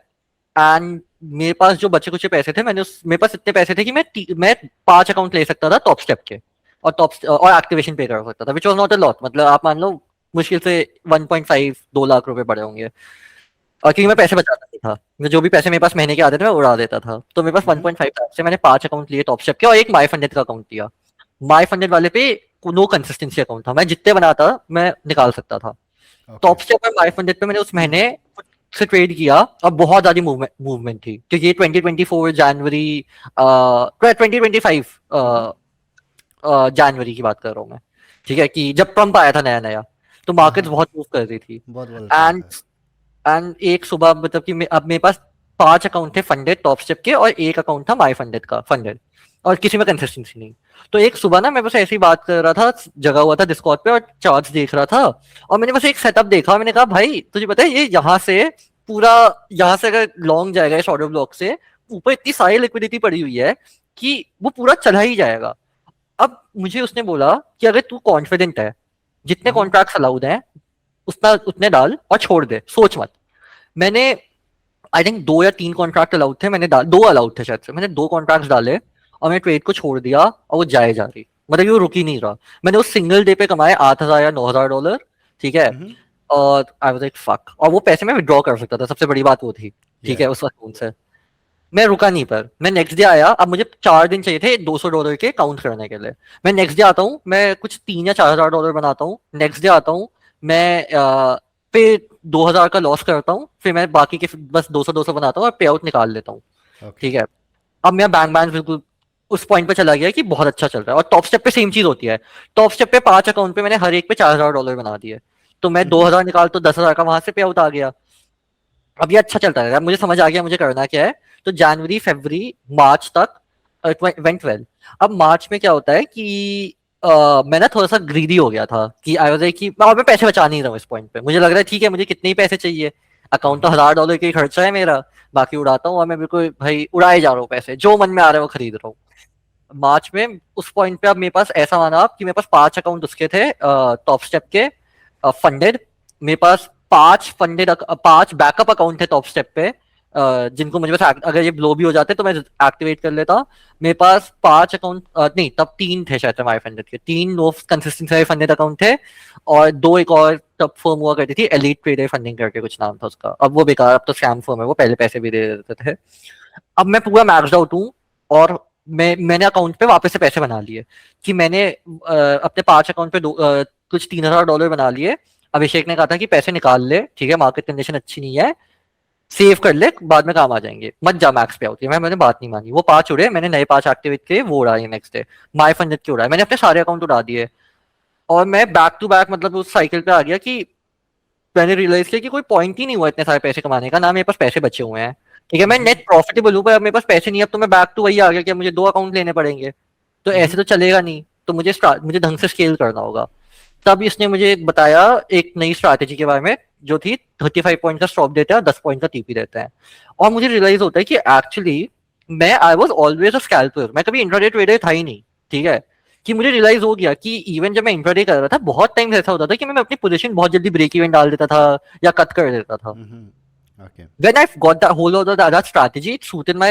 एंड मेरे पास जो बचे कुछ पैसे थे, मेरे पास इतने पैसे थे कि मैं 5 अकाउंट ले सकता था टॉप स्टेप के, और और एक्टिवेशन पे कर सकता था, which was not a lot, मतलब आप मान लो मुश्किल से 1.5-2 लाख रुपए पड़े होंगे। और क्योंकि मैं पैसे बचाता नहीं था, मैं जो भी पैसे मेरे पास महीने के आते थे मैं उड़ा देता था, तो मेरे पास हम्म। 1.5 लाख से मैंने 5 अकाउंट लिए टॉप स्टेप के, और एक माई फंडेड का अकाउंट लिया। माई फंडेड वाले पे नो कंसिस्टेंसी अकाउंट था, मैं जितने बनाता मैं निकाल सकता था। ओके। टॉप स्टेप और माई फंडेड पे मैंने उस महीने से ट्रेड किया और बहुत ज्यादा मूवमेंट थी, क्योंकि ये 2024 जनवरी 2025 जनवरी की बात कर रहा हूँ मैं, ठीक है, कि जब ट्रम्प आया था नया नया, तो मार्केट्स हाँ, बहुत मूव कर रही थी। बहुत वोलेटाइल एंड था। एंड एक सुबह मतलब कि अब मेरे पास 5 अकाउंट थे फंडेड टॉप स्टेप के, और एक अकाउंट था माई फंडेड का फंडेड, और किसी में कंसिस्टेंसी नहीं। तो एक सुबह ना मैं बस ऐसी बात कर रहा था, जगा हुआ था डिस्कॉर्ड पे और चार्ट्स देख रहा था, और मैंने बस एक सेटअप देखा, मैंने कहा भाई तुझे पता है ये यहाँ से पूरा, यहाँ से अगर लॉन्ग जाएगा इस ऑर्डर ब्लॉक से, ऊपर इतनी सारी लिक्विडिटी पड़ी हुई है कि वो पूरा चला ही जाएगा। अब मुझे उसने बोला कि अगर तू कॉन्फिडेंट है, जितने कॉन्ट्रैक्ट्स अलाउड हैं उतना उतने डाल और छोड़ दे, सोच मत। मैंने आई थिंक 2 या 3 कॉन्ट्रैक्ट अलाउड थे, मैंने 2 अलाउड थे शायद से, मैंने 2 कॉन्ट्रैक्ट डाले और मैंने ट्रेड को छोड़ दिया, और वो जाए जा रही, मतलब कि वो रुक ही नहीं रहा। मैंने उस सिंगल डे पे कमाए $8,000 या $9,000, ठीक है। और आई वाज लाइक फक, और वो पैसे मैं विड्रॉ कर सकता था, सबसे बड़ी बात वो थी, ठीक है, उस अकाउंट से। मैं रुका नहीं, पर मैं नेक्स्ट डे आया, अब मुझे 4 दिन चाहिए थे $200 के काउंट करने के लिए। मैं नेक्स्ट डे आता हूँ, मैं कुछ $3,000 या $4,000 बनाता हूँ, नेक्स्ट डे आता हूँ मैं फिर 2,000 का लॉस करता हूँ, फिर मैं बाकी के बस 200 बनाता हूँ और पे आउट निकाल लेता हूँ, ठीक है। अब मेरा बैंक बैलेंस बिल्कुल उस पॉइंट पे चला गया कि बहुत अच्छा चल रहा है। और टॉप स्टेप पे सेम चीज होती है, टॉप स्टेप पे 5 अकाउंट पे मैंने हर एक पे $4,000 बना दिए, तो मैं 2,000 निकाल तो 10,000 का वहां से पे आउट आ गया। अब ये अच्छा चलता रहेगा, मुझे समझ आ गया मुझे करना क्या है। तो जनवरी फरवरी मार्च तक वेंट वेल। अब मार्च में क्या होता है कि मैं ना थोड़ा सा ग्रीडी हो गया था कि आई वाज लाइक कि मैं पैसे बचा नहीं रहा हूँ इस पॉइंट पे, मुझे लग रहा है ठीक है मुझे कितने ही पैसे चाहिए, अकाउंट तो $1,000 का ही खर्चा है मेरा, बाकी उड़ाता हूँ, और मैं बिल्कुल भाई उड़ाए जा रहा हूँ पैसे, जो मन में आ रहा है वो खरीद रहा हूँ। मार्च में उस पॉइंट पे अब मेरे पास ऐसा माना कि मेरे पास 5 अकाउंट उसके थे टॉप स्टेप के फंडेड, मेरे पास 5 बैकअप अकाउंट थे टॉप स्टेप पे, जिनको मुझे बस अगर ये ब्लो भी हो जाते तो मैं एक्टिवेट कर लेता। मेरे पास 5 अकाउंट नहीं तब 3 थे शायद माई फंडेड के, 3 नो कंसिस्टेंसी फंडेड अकाउंट थे, और 2 एक और तब फर्म हुआ करती थी एलीट ट्रेडर फंडिंग करके कुछ नाम था उसका, अब वो बेकार, अब तो स्कैम फर्म है, वो पहले पैसे भी दे देते थे। अब मैं पूरा मैक्स्ड आउट हूँ, और मैंने अकाउंट पे वापस से पैसे बना लिए कि मैंने अपने 5 अकाउंट पे कुछ $3,000 बना लिए। अभिषेक ने कहा था कि पैसे निकाल ले, ठीक है मार्केट कंडीशन अच्छी नहीं है, सेव कर ले, बाद में काम आ जाएंगे, मत जा मैक्स पे आउट। मैंने बात नहीं मानी, वो 5 उड़े, मैंने नए 5 एक्टिवेट किए, वो उड़ाए नेक्स्ट डे, माई फंडेड के उड़ाए, मैंने अपने सारे अकाउंट उड़ा दिए। और मैं बैक टू बैक मतलब उस साइकिल पे आ गया कि मैंने रियलाइज किया कि कोई पॉइंट ही नहीं हुआ इतने सारे पैसे कमाने का, ना मेरे पास पैसे बचे हुए हैं, ठीक है मैं नेट प्रॉफिटेबल हूँ, पर अब मेरे पास पैसे नहीं है, अब तो मैं बैक टू वही आ गया कि मुझे 2 अकाउंट लेने पड़ेंगे, तो ऐसे तो चलेगा नहीं, तो मुझे ढंग से स्केल करना होगा। तब इसने मुझे बताया एक नई स्ट्रैटेजी के बारे में, जो थी 35 पॉइंट का स्टॉप देते हैं, 10 पॉइंट का टीपी देते हैं। और मुझे रियलाइज होता है कि actually I was always a scalper, मैं कभी इंट्राडे ट्रेडर था ही नहीं, ठीक है। कि मुझे रियलाइज हो गया कि इवन जब मैं इंट्राडे कर रहा था, बहुत टाइम ऐसा होता था कि मैं अपनी पोजीशन बहुत जल्दी ब्रेक इवन डाल देता था या कट कर देता था। Okay. When I got that whole of that strategy, it suited my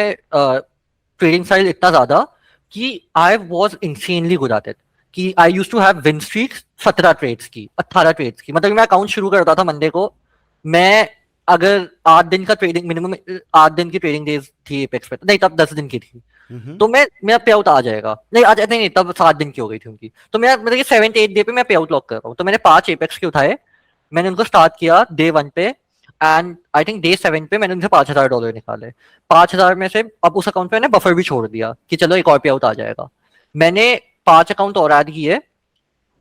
trading style इतना ज्यादा कि I was insanely good at it. कि I used to have win streaks 17 trades की, 18 ट्रेड्स की, मतलब मैं अकाउंट शुरू करता था मंडे को, मैं अगर 8 दिन का ट्रेडिंग मिनिमम 8 दिन की ट्रेडिंग डेज थी एपेक्स पे, नहीं तब 10 दिन की थी, तो मेरा पे आउट आ जाएगा, नहीं आ जाता, नहीं तब 7 दिन की हो गई थी उनकी, तो मेरा मतलब 7 8 डे पे मैं पे आउट लॉक कर रहा हूँ। तो मैंने 5 एपेक्स के उठाए, मैंने उनको स्टार्ट किया डे 1 पे, एंड आई थिंक डे 7 पे मैंने उनसे $5,000 निकाले। 5,000 में से अब उस अकाउंट पे मैंने बफर भी छोड़ दिया कि चलो एक और पे आउट आ जाएगा। मैंने 5 अकाउंट और ऐड किए,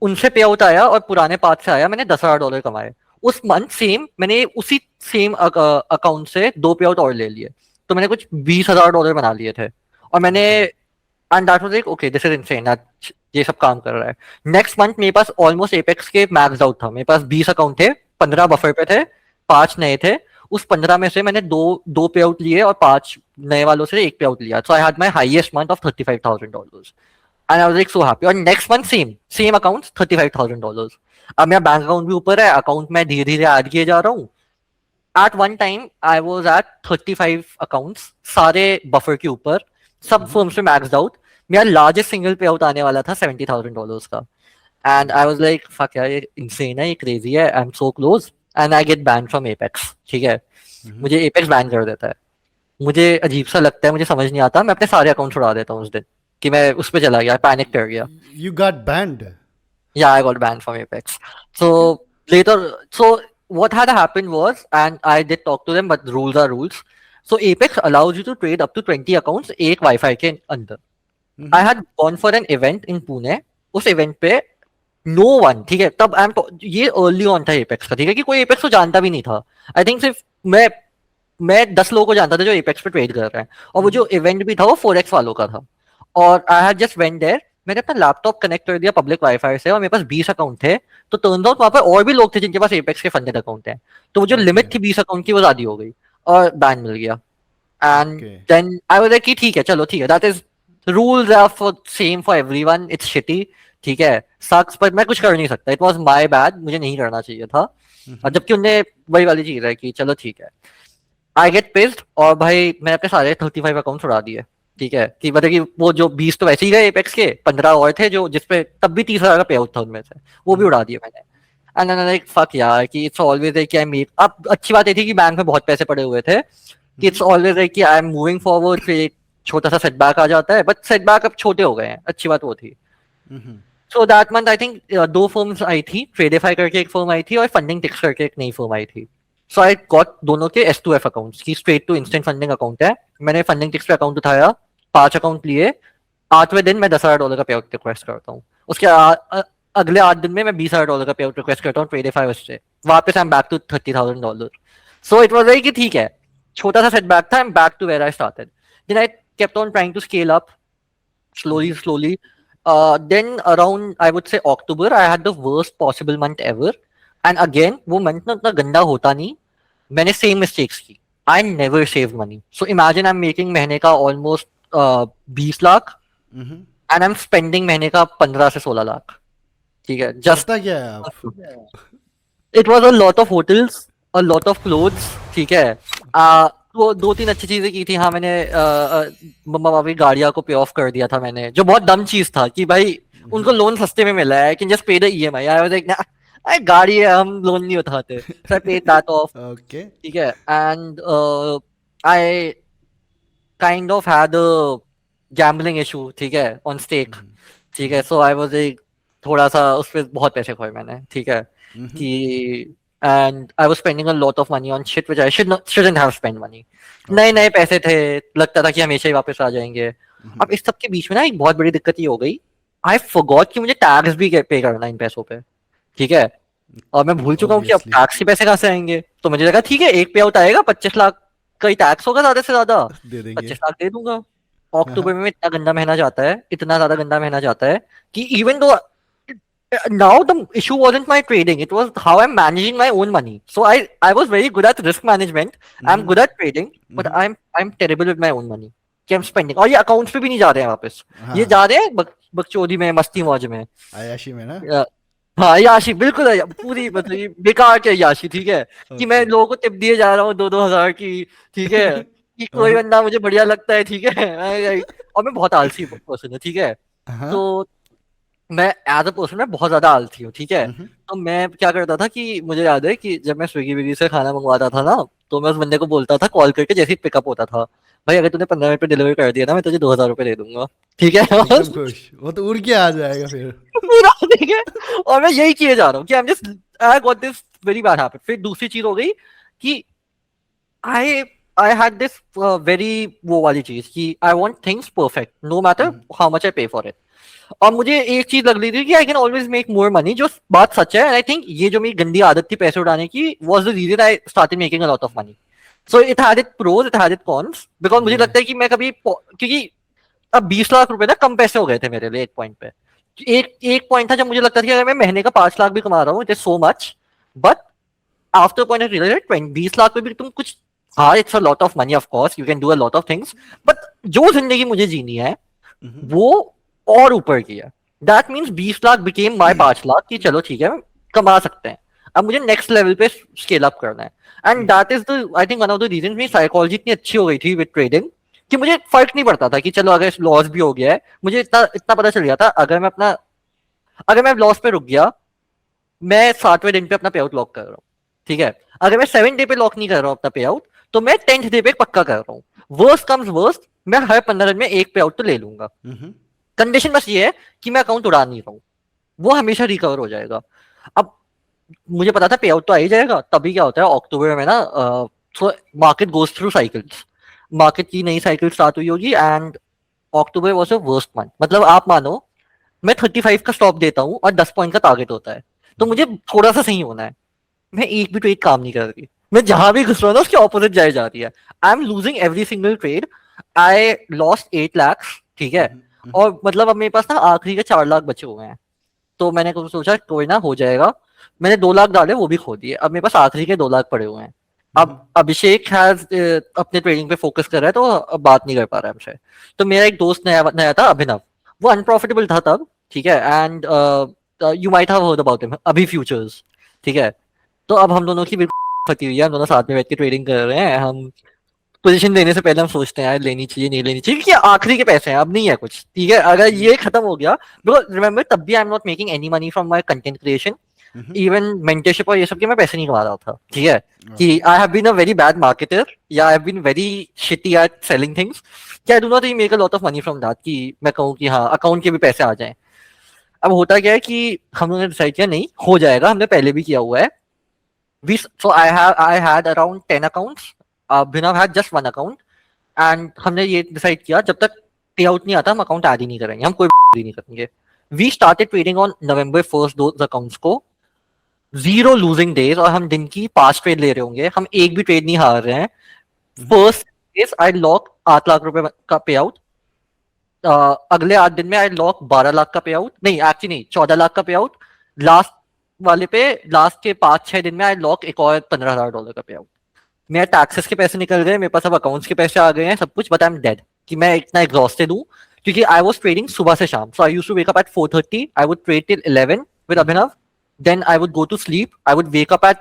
उनसे पे आउट आया, और पुराने 5 से आया, मैंने $10,000 कमाए उस मंथ। सेम मैंने उसी सेम अकाउंट से 2 पे आउट और ले लिए, तो मैंने कुछ $20,000 बना लिए थे। और मैंने and that was like okay this is insane, ये सब काम कर रहा है। नेक्स्ट मंथ मेरे पास ऑलमोस्ट एपेक्स के मैक्स आउट था, मेरे पास 20 अकाउंट थे, 15 बफर पे थे, 5 नए थे। उस 15 में से मैंने दो पे आउट लिए और 5 नए वालों से 1 पे आउट लिया। So I had my highest month of $35,000 and I was like so happy. और नेक्स्ट मंथ सेम अकाउंट्स $35,000। अब मेरा बैंक अकाउंट भी ऊपर है, अकाउंट में धीरे धीरे ऐड किए जा रहा हूँ। At one time I was at 35 accounts, सारे बफर के ऊपर, सब फर्म्स में मैक्स्ड आउट। मेरा लार्जेस्ट सिंगल पे आउट आने वाला था $70,000 का, and I was like fuck यार ये इंसेन है, ये क्रेजी है, I am so close, and I get ban from Apex, ठीक है। मुझे एपेक्स बैन कर देता है, मुझे अजीब सा लगता है, मुझे समझ नहीं आता, मैं अपने सारे अकाउंट छुड़ा देता हूँ उस दिन कि मैं उस पे चला गया, पैनिक कर गया। You got banned. Yeah, I got banned from Apex. So later, so what had happened was, and I did talk to them, but rules are rules. So Apex allows you to trade up to 20 accounts एक Wi-Fi के अंदर. I had gone for an event in Pune. उस event पे no one, ठीक है, तब ये early on था एपेक्स का, ठीक है, कि कोई एपेक्स को जानता भी नहीं था। आई थिंक सिर्फ मैं 10 लोगों को जानता था जो एपेक्स पे ट्रेड कर रहे हैं, और वो जो इवेंट भी था वो फोरेक्स वालों का था, और I had just went there. मैंने अपना लैपटॉप कनेक्ट कर दिया पब्लिक वाईफाई से, और मेरे पास 20 अकाउंट थे। तो टर्न्स आउट वहां पर और भी लोग थे जिनके पास एपेक्स के फंडेड अकाउंट हैं, तो वो जो लिमिट थी 20 अकाउंट की वो ज्यादा हो गई, और बैन मिल गया। And Okay. Then I was like कि ठीक है, चलो ठीक है, that is rules are for same for everyone, it's shitty, ठीक है, सक्स, पर मैं कुछ कर नहीं सकता, इट वाज माय बैड, मुझे नहीं करना चाहिए था। और जबकि उनने वही वाली चीज है कि चलो ठीक है, आई गेट पिस्ड, और भाई मैंने अपने सारे 35 अकाउंट उड़ा दिए, ठीक है, कि मतलब कि वो जो 20 तो वैसे ही गए एपेक्स के, 15 और थे जो जिसपे तब भी 30,000 का पे आउट था उनमें से, वो भी उड़ा दिए मैंने। एंड आई लाइक फक यार, कि it's always like I make, अब अच्छी बात ये थी कि बैंक में बहुत पैसे पड़े हुए थे, कि इट्स ऑलवेज लाइक कि आई एम मूविंग फॉरवर्ड, फिर एक छोटा सा सेटबैक आ जाता है, बट सेटबैक अब छोटे हो गए हैं, अच्छी बात वो थी। So that month I think 2 firms आई थी, ट्रेडिफाई करके एक फर्म आई थी, और फंडिंग टिक्स करके एक नई फर्म आई थी। सो आई गॉट दोनों के S2F अकाउंट्स की straight to instant funding account है। मैंने फंडिंग टिक्स पे अकाउंट उठाया, 5 अकाउंट लिए, 8वें दिन मैं $10,000 का पे आउट रिक्वेस्ट करता हूँ, उसके अगले 8 दिन में मैं $20,000 का पे आउट रिक्वेस्ट करता हूँ ट्रेडिफाई से, वापस I am back to $30,000। So it was like कि ठीक है, छोटा सा सेटबैक था, I am back to where I started. Then I kept on trying to scale up slowly. Then around I would say October, I had the worst possible month ever. And again, वो month ना उतना गंदा होता नहीं, मैंने same mistakes की. I never saved money. So imagine I'm making महीने का almost 20 lakh, and I'm spending महीने का 15 से 16 लाख. ठीक है, just करता क्या है आप? it was a lot of hotels, a lot of clothes, ठीक है। वो 2-3 अच्छी चीजें की थी, हाँ, मैंने मम्मा पापा की गाड़ियां को पे ऑफ कर दिया था मैंने, जो बहुत दम चीज था कि भाई उनको लोन सस्ते में मिला है, I can just pay the EMI। I was like ना, अरे गाड़ी है, हम लोन नहीं उठाते, so I paid that off, Okay. ठीक है। And I kind of had a gambling issue, ठीक है, ऑन स्टेक, ठीक है। सो आई वाज लाइक, थोड़ा सा उस पे बहुत पैसे खोए मैंने, ठीक है, कि and I was spending a lot of money on shit which I shouldn't have spend money. नए नए पैसे थे, लगता था कि हमेशा ही वापस आ जाएंगे। अब इस सब के बीच में ना एक बहुत बड़ी दिक्कत ये हो गई, आई फॉरगॉट कि मुझे टैक्स भी पे करना है इन पैसों पे, ठीक है, और मैं भूल चुका हूँ कि अब Obviously. टैक्स के पैसे कहाँ से आएंगे। तो मुझे लगा ठीक है, एक पे आउट आएगा, 25 लाख का ही टैक्स होगा ज्यादा से ज्यादा, दे देंगे। 25 लाख दे दूंगा। अक्टूबर में इतना गंदा महीना जाता है, इतना ज्यादा गंदा महीना जाता है कि even though now the issue wasn't my trading, it was how I'm managing my own money. So I was very good at risk management, I'm good at trading, but I'm terrible with my own money कि I'm spending, और ये accounts पे भी नहीं जा रहे हैं वापस, ये जा रहे हैं बकचोदी में, मस्ती मौज में, आयाशी में ना। हाँ याशी, बिल्कुल पूरी मतलब ये बेकार के याशी, ठीक है, कि मैं लोगों को टिप दिए जा रहा हूँ 2-2 हजार की, ठीक है, कि कोई बंदा मुझे बढ़िया लगता है, ठीक है, और मैं बहुत आलसी पर्सन है, ठीक है। तो मैं एज अ पर्सन मैं बहुत ज्यादा आलसी हूँ, ठीक है। तो मैं क्या करता था कि मुझे याद है कि जब मैं स्विगी विगी से खाना मंगवाता था ना, तो मैं उस बंदे को बोलता था कॉल करके, जैसे ही पिकअप होता था, भाई अगर तूने 15 मिनट पे डिलीवर कर दिया ना, मैं तुझे 2,000 रुपये दे दूंगा, ठीक है। एकदम खुश, वो तो उड़ के आ जाएगा फिर। पूरा, ठीक है, और मैं यही किए जा रहा हूँ कि I got this very bad habit. फिर दूसरी चीज हो गई कि I I had this very वो वाली चीज कि I want things perfect no matter how much I pay for it. और मुझे एक चीज लग रही थी कि I can always make more money, जो बात सच है, एंड आई थिंक ये जो मेरी गंदी आदत थी पैसे उड़ाने की was the reason I started making a lot of money. So it had it pros, it had it cons, because मुझे लगता है कि मैं कभी, क्योंकि अब 20 लाख रुपए ना कम पैसे हो गए थे मेरे लिए एक पॉइंट पे। एक पॉइंट था जब मुझे लगता था कि अगर मैं महीने का 5 लाख भी कमा रहा हूँ, it is so much, but after point I realized 20 lakh पे भी तुम कुछ, हाँ it's a lot of money, of course you can do a lot of things, but जो जिंदगी मुझे जीनी है वो और ऊपर की है। That means 20 lakh became my 5 lakh, कि चलो ठीक है कमा सकते हैं, अब मुझे नेक्स्ट लेवल पे स्केल अप करना है। And that is the I think one of the reason मेरी साइकोलॉजी इतनी अच्छी हो गई थी विद ट्रेडिंग कि मुझे फर्क नहीं पड़ता था कि चलो अगर लॉस भी हो गया है, मुझे इतना इतना पता चल गया था अगर मैं लॉस पे रुक गया, मैं 7वें दिन पे अपना पे आउट लॉक कर रहा हूँ, ठीक है। अगर मैं 7 डे पे लॉक नहीं कर रहा हूँ अपना पे आउट, तो मैं 10th डे पे पक्का कर रहा हूँ। वर्स्ट कम्स वर्स्ट, मैं हर 15 दिन में एक पे आउट तो ले लूंगा। कंडीशन बस ये है कि मैं अकाउंट उड़ा नहीं रहा हूँ, वो हमेशा रिकवर हो जाएगा। अब मुझे पता था पे आउट तो आ ही जाएगा, तभी क्या होता है अक्टूबर में ना, market goes through cycles, market की नई साइकिल स्टार्ट हुई होगी, and October was a worst month. मतलब आप मानो मैं 35 का स्टॉप देता हूँ और 10 पॉइंट का टारगेट होता है, तो मुझे थोड़ा सा सही होना है। मैं एक भी ट्रेड काम नहीं कर रही, मैं जहां भी घुस रहा हूँ ना उसके ऑपोजिट जाए जा रही है। I am losing every single trade. I lost 8 lakh, ठीक है। और मतलब अब मेरे पास ना आखिरी के 4 लाख बचे हुए हैं, तो मैंने कुछ सोचा कोई ना हो जाएगा। मैंने 2 लाख डाले, वो भी खो दिए। अब मेरे पास आखिरी के 2 लाख पड़े हुए हैं। अब अभिषेक हैज अपने ट्रेडिंग पे फोकस कर रहा है, तो अब बात नहीं कर पा रहा है हमसे। तो मेरा एक दोस्त नया नया था, अभिनव। वो अनप्रॉफिटेबल था तब, ठीक है। And you might have heard about him, अभी फ्यूचर्स, ठीक है। तो अब हम दोनों की बिल्कुल फटी हुई है, हम दोनों साथ में बैठ के ट्रेडिंग कर रहे हैं। हम पोजीशन लेने से पहले हम सोचते हैं यार लेनी चाहिए नहीं लेनी चाहिए, क्योंकि आखिरी के पैसे हैं, अब नहीं है कुछ, ठीक है। अगर ये खत्म हो गया, बिकॉज रिमेंबर तब भी आई am not making any money from my content creation, even mentorship और ये सब के मैं पैसे नहीं कमा रहा था, ठीक है। कि I have been a very bad marketer, या I have been very shitty at selling things, कि I do not make a lot of money from that, कि मैं कहूँ कि हाँ अकाउंट के भी पैसे आ जाएं। अब होता क्या है कि हम लोगों ने डिसाइड किया नहीं हो जाएगा, हमने पहले भी किया हुआ है। I had around 10 accounts. Abhinav had just one account. And हमने ये डिसाइड किया जब तक पे आउट नहीं आता हम अकाउंट ऐड ही नहीं करेंगे, हम कोई भी नहीं करेंगे। We started trading on November 1st those accounts को, 0 लूजिंग डेज, और हम दिन की 5 ट्रेड ले रहे होंगे, हम एक भी ट्रेड नहीं हार रहे हैं। First is I lock 8 lakh रुपए का पे आउट। अगले 8 दिन में आई लॉक 12 लाख का पे आउट, नहीं एक्चुअली नहीं, 14 लाख का पे आउट। लास्ट वाले पे लास्ट के 5-6 दिन में आई लॉक एक और $15,000 का पे आउट। मेरे टैक्सेस के पैसे निकल गए, मेरे पास अब अकाउंट्स के पैसे आ गए हैं, सब कुछ, बट आई एम डेड कि मैं इतना एग्जॉस्टेड हूँ, क्योंकि आई वाज ट्रेडिंग सुबह से शाम। So I used to wake up at 4:30, I would trade till 11 with Abhinav, then I would go to sleep, I would wake up at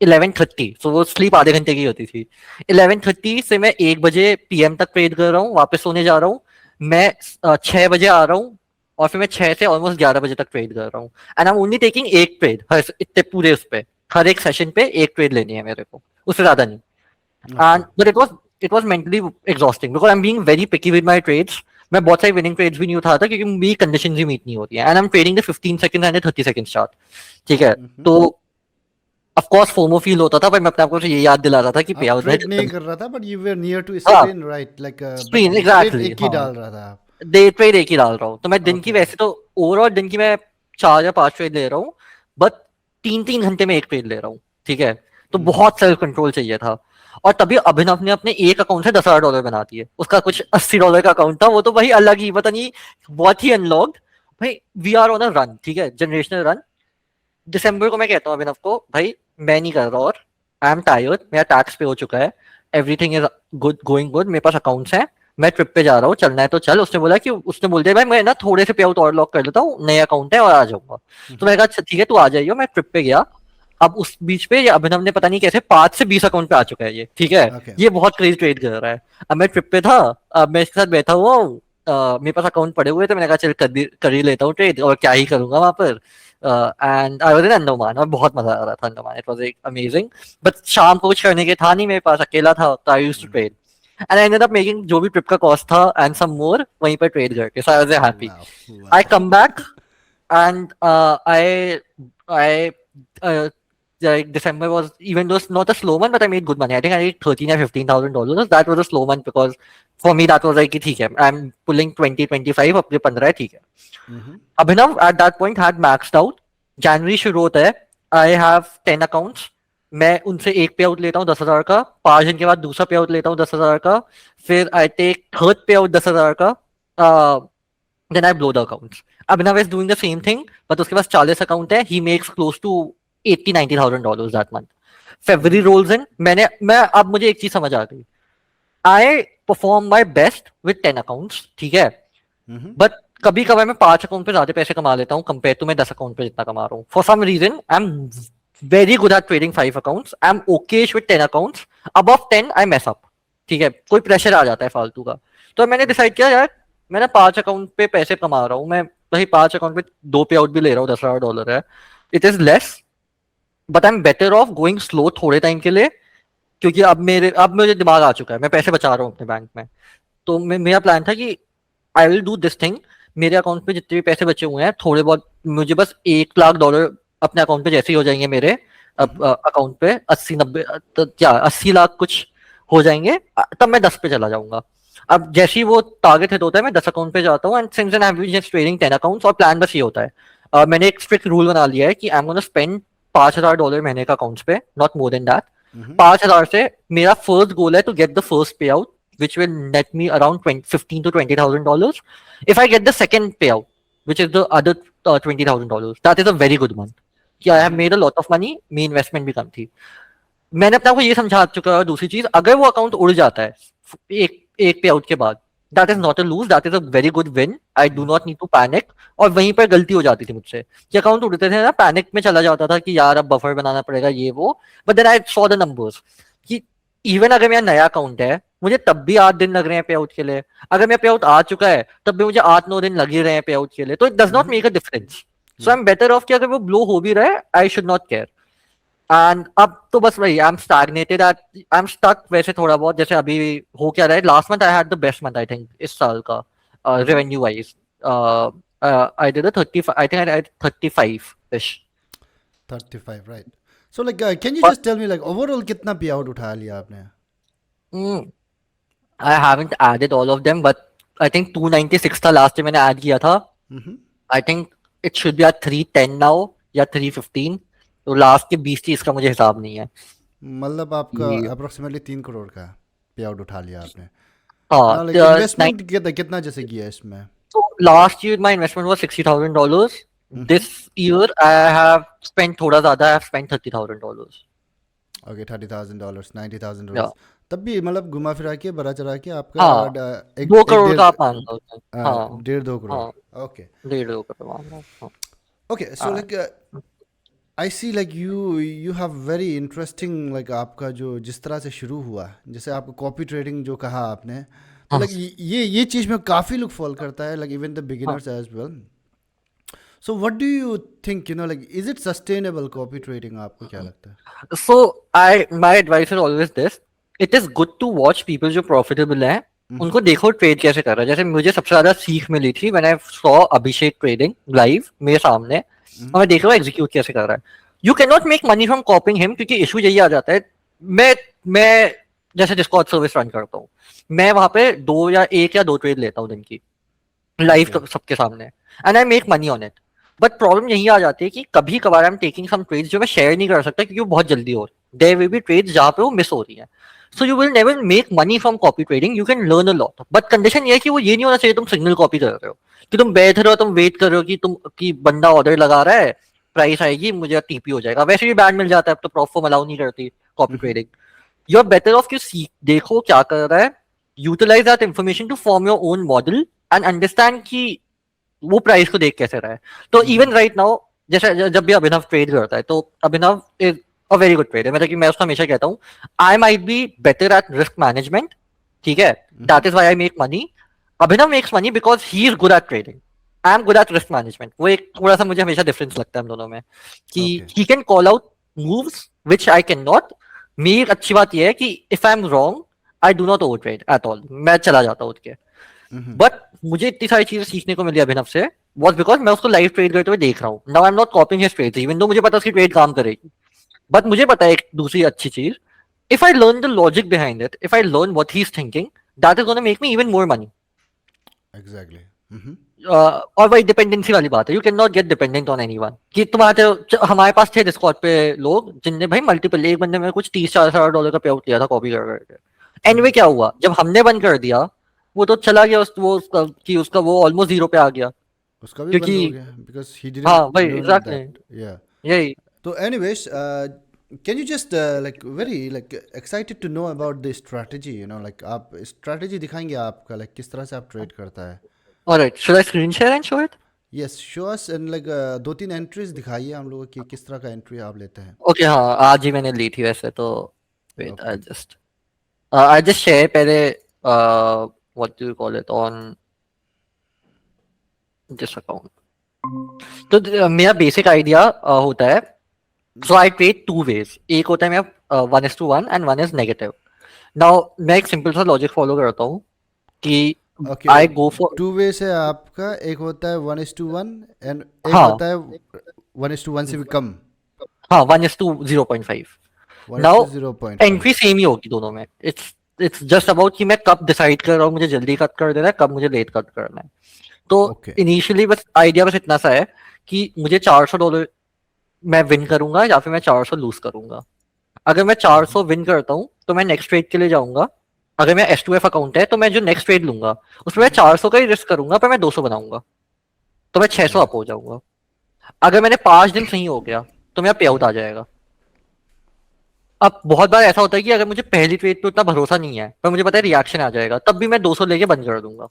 11:30। So वो sleep आधे घंटे की होती थी। 11:30 से मैं 1 बजे PM तक ट्रेड कर रहा हूँ, वापस सोने जा रहा हूँ। मैं 6 बजे आ रहा हूँ, और फिर मैं 6 से ऑलमोस्ट 11 बजे तक ट्रेड कर रहा हूँ। And I am only taking एक ट्रेड इतने पूरे उस पे, हर एक सेशन पे एक ट्रेड लेनी है मेरे को, उससे ज्यादा नहीं। And but it was mentally exhausting because I am being very picky with my trades. मैं बहुत सारी विनिंग ट्रेड्स भी नहीं उठाता क्योंकि मेरी कंडीशंस ही मीट नहीं होती है। And I M trading the 15 second and 30 second chart, ठीक है। तो ऑफ कोर्स फोमो फील होता था, पर मैं अपने आप को ये याद दिला रहा था कि पे आउट ट्रेड नहीं कर रहा था, but you were near to screen, right? Like screen exactly एक ही डाल रहा था आप। डे ट्रेड एक ही डाल रहा हूँ। तो मैं दिन की वैसे तो ओवरऑल दिन की मैं 4 या 5 ट्रेड ले रहा हूँ, बट 3-3 घंटे में एक ट्रेड ले रहा हूँ, ठीक है। तो बहुत सेल्फ कंट्रोल चाहिए था। और तभी अभिनव ने अपने एक अकाउंट से $10,000 बना दिए। उसका कुछ $80 का अकाउंट था, वो तो भाई अलग ही पता नहीं, बहुत ही अनलॉक्ड। भाई we are on a run, ठीक है, जनरेशनल रन। दिसंबर को मैं कहता हूँ अभिनव को, भाई मैं नहीं कर रहा और आई एम टायर्ड, मेरा टैक्स पे हो चुका है, everything is good, going good, मेरे पास अकाउंट्स हैं, मैं ट्रिप पे जा रहा हूँ, चलना है तो चल। उसने बोल दिया भाई मैं ना थोड़े से पे आउट और लॉक कर लेता हूँ, नया अकाउंट है और आ जाऊंगा। तो मैंने कहा अच्छा ठीक है तू आ जाइयो। मैं ट्रिप पे गया। अब उस बीच पे ये अभिनव ने पता नहीं कैसे 5 से 20 अकाउंट पे आ चुका है ये, ठीक है। ये बहुत क्रेजी ट्रेड कर रहा है। अब मैं ट्रिप पे था, अब मैं इसके साथ बैठा हुआ हूँ, मेरे पास अकाउंट पड़े हुए थे, मैंने कहा चल कर ही लेता हूँ ट्रेड, और क्या ही करूंगा वहां पर। And I was in Andaman, और बहुत मजा आ रहा था Andaman, it was amazing. But शाम को कुछ करने के था नहीं मेरे पास, अकेला था, तो I used to trade and I ended up making जो भी ट्रिप का कॉस्ट था एंड सम मोर वहीं पर ट्रेड करके। So I was happy. I come back and I like December was, even though it's not a slow month, but I made good money. I think I made $13,000 or $15,000. That was a slow month because for me that was like ठीक है, I'm pulling 20-25, अब ये 15 है, ठीक है। Abhinav at that point had maxed out. January शुरू होता है, I have 10 accounts. मैं उनसे एक पे आउट लेता हूँ 10,000 का, 5 दिन के बाद दूसरा पे आउट लेता हूँ 10,000 का, फिर आई टेक थर्ड पे आउट 10,000 का, then I blow the accounts. Abhinav is doing the same thing, but उसके पास 40 अकाउंट है, he makes close to $80,000-90,000 that month. February rolls in, मैं अब मुझे एक चीज समझ आ गई, I perform my best with 10 accounts, ठीक है, बट कभी कभार मैं 5 अकाउंट पे ज्यादा पैसे कमा लेता हूँ कंपेयर टू मैं 10 अकाउंट पे जितना कमा रहा हूँ। For some reason I am very good at trading 5 accounts, I am okay with 10 accounts, above 10 I mess up, ठीक है, कोई प्रेशर आ जाता है फालतू का। तो मैंने डिसाइड किया यार मैं ना 5 अकाउंट पे पैसे कमा रहा हूँ, मैं वही 5 अकाउंट पे 2 पे आउट भी ले रहा हूँ, $10,000 है, it is less, but I am better of going slow थोड़े टाइम के लिए, क्योंकि अब मुझे दिमाग आ चुका है, मैं पैसे बचा रहा हूँ अपने बैंक में। तो मेरा प्लान था कि I will do this thing, मेरे अकाउंट पे जितने भी पैसे बचे हुए हैं थोड़े बहुत, मुझे बस $1,00,000 अपने अकाउंट पे जैसे ही हो जाएंगे मेरे अकाउंट पे 80-90 क्या 80 लाख कुछ हो जाएंगे, तब मैं 10 पे चला जाऊंगा। अब जैसे ही वो टारगेट हिट होता है मैं 10 अकाउंट पे जाता हूँ and since then I have been just trading 10 accounts और प्लान बस ये होता है मैंने एक स्ट्रिक्ट रूल बना लिया है कि आई एम गोना स्पेंड $5,000 महीने का अकाउंट्स पे, नॉट मोर देन दैट। 5,000 से मेरा फर्स्ट गोल है टू गेट द फर्स्ट पे out which will net me around 15 to $20,000. If I get the second payout, which is the other $20,000, that is a very good month. कि I have made a lot of money, मेरी investment भी कम थी। मैंने अपने आप को ये समझा चुका है। दूसरी चीज, अगर वो अकाउंट उड़ जाता है एक एक पे आउट के बाद, that is not a lose, that is a very good win. I do not need to panic. और वहीं पर गलती हो जाती थी मुझसे कि अकाउंट उड़ते थे ना, पैनिक में चला जाता था कि यार अब बफर बनाना पड़ेगा ये वो। But then I saw the numbers कि इवन अगर मेरा नया अकाउंट है मुझे तब भी 8 दिन लग रहे हैं पे आउट के लिए। अगर मेरा पे आउट आ चुका है तब भी मुझे 8-9 दिन लग ही रहे हैं पे आउट के लिए। तो it does not make a difference. So I am better off कि अगर वो ब्लो हो भी रहा है I should not care. And अब तो बस वही I am stagnated at, I am stuck वैसे थोड़ा बहुत। जैसे अभी हो क्या रहा है, last month I had the best month I think इस साल का revenue wise. I did 35, I think I did 35 ish। 35, right? So like can you But just tell me like overall कितना पे आउट उठा लिया आपने? I haven't added all of them, but I think 296 था last मैंने add किया था। I think it should be at 310 now या 315। तो लास्ट के 20-30 का मुझे हिसाब नहीं है। मतलब आपका ये- अप्रोक्सीमेटली 3 करोड़ का पे आउट उठा लिया आपने। हाँ, लाइक इन्वेस्टमेंट कितना जैसे किया है इसमें? so last year my investment was $60,000. This year I have spent थोड़ा ज्यादा, I have spent $30,000. Okay, $30,000, $90,000। Yeah. तब भी मतलब घुमा फिरा के बड़ा चढ़ा के आपका हाँ, एक 2 करोड़ डेढ़ का आप मान लो उसमें। हाँ 1.5-2 करोड़। हाँ, ओके 1.5-2 करोड़ मान लो। हाँ। Okay, so like I see like you have very interesting like आपका जो जिस तरह से शुरू हुआ, जैसे आपको कॉपी ट्रेडिंग जो कहा आपने, तो हाँ, लाइक ये चीज़ में काफ़ी लोग फॉल करता है, लाइक इवन द हाँ, beginners as well. So what do you think, like is it sustainable copy trading? आपको क्या लगता है? So my advice is always this. It is good to watch people जो profitable हैं, उनको देखो ट्रेड कैसे कर रहा है। जैसे मुझे सबसे ज्यादा सीख मिली थी when I saw Abhishek trading live मेरे सामने, और मैं देख रहा हूँ एग्जीक्यूट कैसे कर रहा है। You can not make money from कॉपिंग him, क्योंकि इशू यही आ जाता है। मैं जैसे डिस्कॉर्ड सर्विस रन करता हूँ, मैं वहां पे 1 या 2 ट्रेड लेता हूँ दिन की, लाइव ओके। सबके सामने, and I make money on it. But problem यही आ जाती है कि कभी कभार I am taking some trades जो मैं शेयर नहीं कर सकता क्योंकि वो बहुत जल्दी हो। देयर विल बी ट्रेड्स जहां पे वो मिस हो रही है। So you will never make money from copy trading, you can learn a lot. But condition ये है कि वो ये नहीं होना चाहिए तुम सिग्नल कॉपी कर रहे हो, कि तुम बैठ रहे हो, तुम वेट कर रहे हो कि कि बंदा ऑर्डर लगा रहा है, प्राइस आएगी, मुझे टीपी हो जाएगा। वैसे भी बैन मिल जाता है, अब तो प्रॉफॉर्म अलाउ नहीं करती copy trading. You are better off कि सीख देखो क्या कर रहा है, utilize that information to form your own model and understand कि वो प्राइस को देख कैसे रहा है। तो इवन राइट नाउ जैसे जब भी अभिनव ट्रेड करता है, तो Abhinav is a very good trader. मतलब कि मैं उसको हमेशा कहता हूँ I might be better at risk management, ठीक है, that is why I make money. Abhinav makes money because he is good at trading, I am good at risk management. वो एक थोड़ा सा मुझे हमेशा डिफरेंस लगता है हम दोनों में, कि okay. He can call out moves which I can not. मेरी अच्छी बात यह है कि if I am wrong I do not over trade at all, मैं चला जाता हूँ उसके। बट मुझे इतनी सारी चीजें सीखने को मिली अभिनव से, was because मैं उसको लाइव ट्रेड करते हुए देख रहा हूँ। Now I am not copying his trades, even though मुझे पता है उसकी ट्रेड काम करेगी। बट मुझे पता है एक दूसरी अच्छी चीज, if I learn the logic behind it, if I learn what he is thinking, that is gonna make me even more money. Exactly. और वही डिपेंडेंसी वाली बात है, you can not gate dependent on anyone. कि हमारे पास थे Discord पे लोग जिनने भाई मल्टीपल, एक बंदे में कुछ $30,000 का पे आउट किया था कॉपी कर करके। एनीवे क्या हुआ, जब हमने बंद कर दिया वो तो चला गया, उसका वो ऑलमोस्ट जीरो पे आ गया, उसका भी बंद हो क्योंकि गया बिकॉज ही हाँ डिडंट भाई लर्न एग्जैक्टली दैट। या यही। तो anyways, can you just like very like excited to know about the strategy, like आप स्ट्रैटेजी दिखाएंगे आपका, लाइक किस तरह से आप ट्रेड करता है? Alright, should I screen share and show it? Yes, show us and like 2-3 entries दिखाइए हम लोगों की, किस तरह का एंट्री आप लेते हैं। ओके, हाँ आज ही मैंने ली थी वैसे तो। Wait, okay. I just share पहले what do you call it on this account. तो मेरा बेसिक आइडिया होता है, सो आई ट्रेड 2 वेज। एक होता है मेरा 1:1 एंड 1 इज नेगेटिव। नाउ मैं एक सिंपल सा लॉजिक फॉलो करता हूँ कि ओके, आई गो फॉर, 2 वे से आपका एक होता है 1:1 एंड एक हाँ होता है 1:1 से भी कम, हाँ 1:0.5। नाउ 1:0.5। एंट्री सेम ही होगी दोनों में, इट्स इट्स जस्ट अबाउट कि मैं कब डिसाइड कर रहा हूँ मुझे जल्दी कट कर देना है, कब मुझे लेट कट करना है। तो Okay. इनिशियली बस आइडिया बस इतना सा है कि मुझे $400 मैं विन करूंगा या फिर मैं 400 लूज करूंगा। अगर मैं 400 विन करता हूँ तो मैं नेक्स्ट ट्रेड के लिए जाऊंगा। अगर मेरा S2F अकाउंट है तो मैं जो नेक्स्ट ट्रेड लूंगा उसमें मैं 400 का ही रिस्क करूंगा, पर मैं 200 बनाऊंगा, तो मैं 600 अप हो जाऊंगा। अगर मैंने 5 दिन सही हो गया तो मेरा पे आउट आ जाएगा। अब बहुत बार ऐसा होता है कि अगर मुझे पहली ट्रेड पे उतना भरोसा नहीं है पर मुझे पता है रिएक्शन आ जाएगा, तब भी मैं 200 लेके बंद कर दूंगा।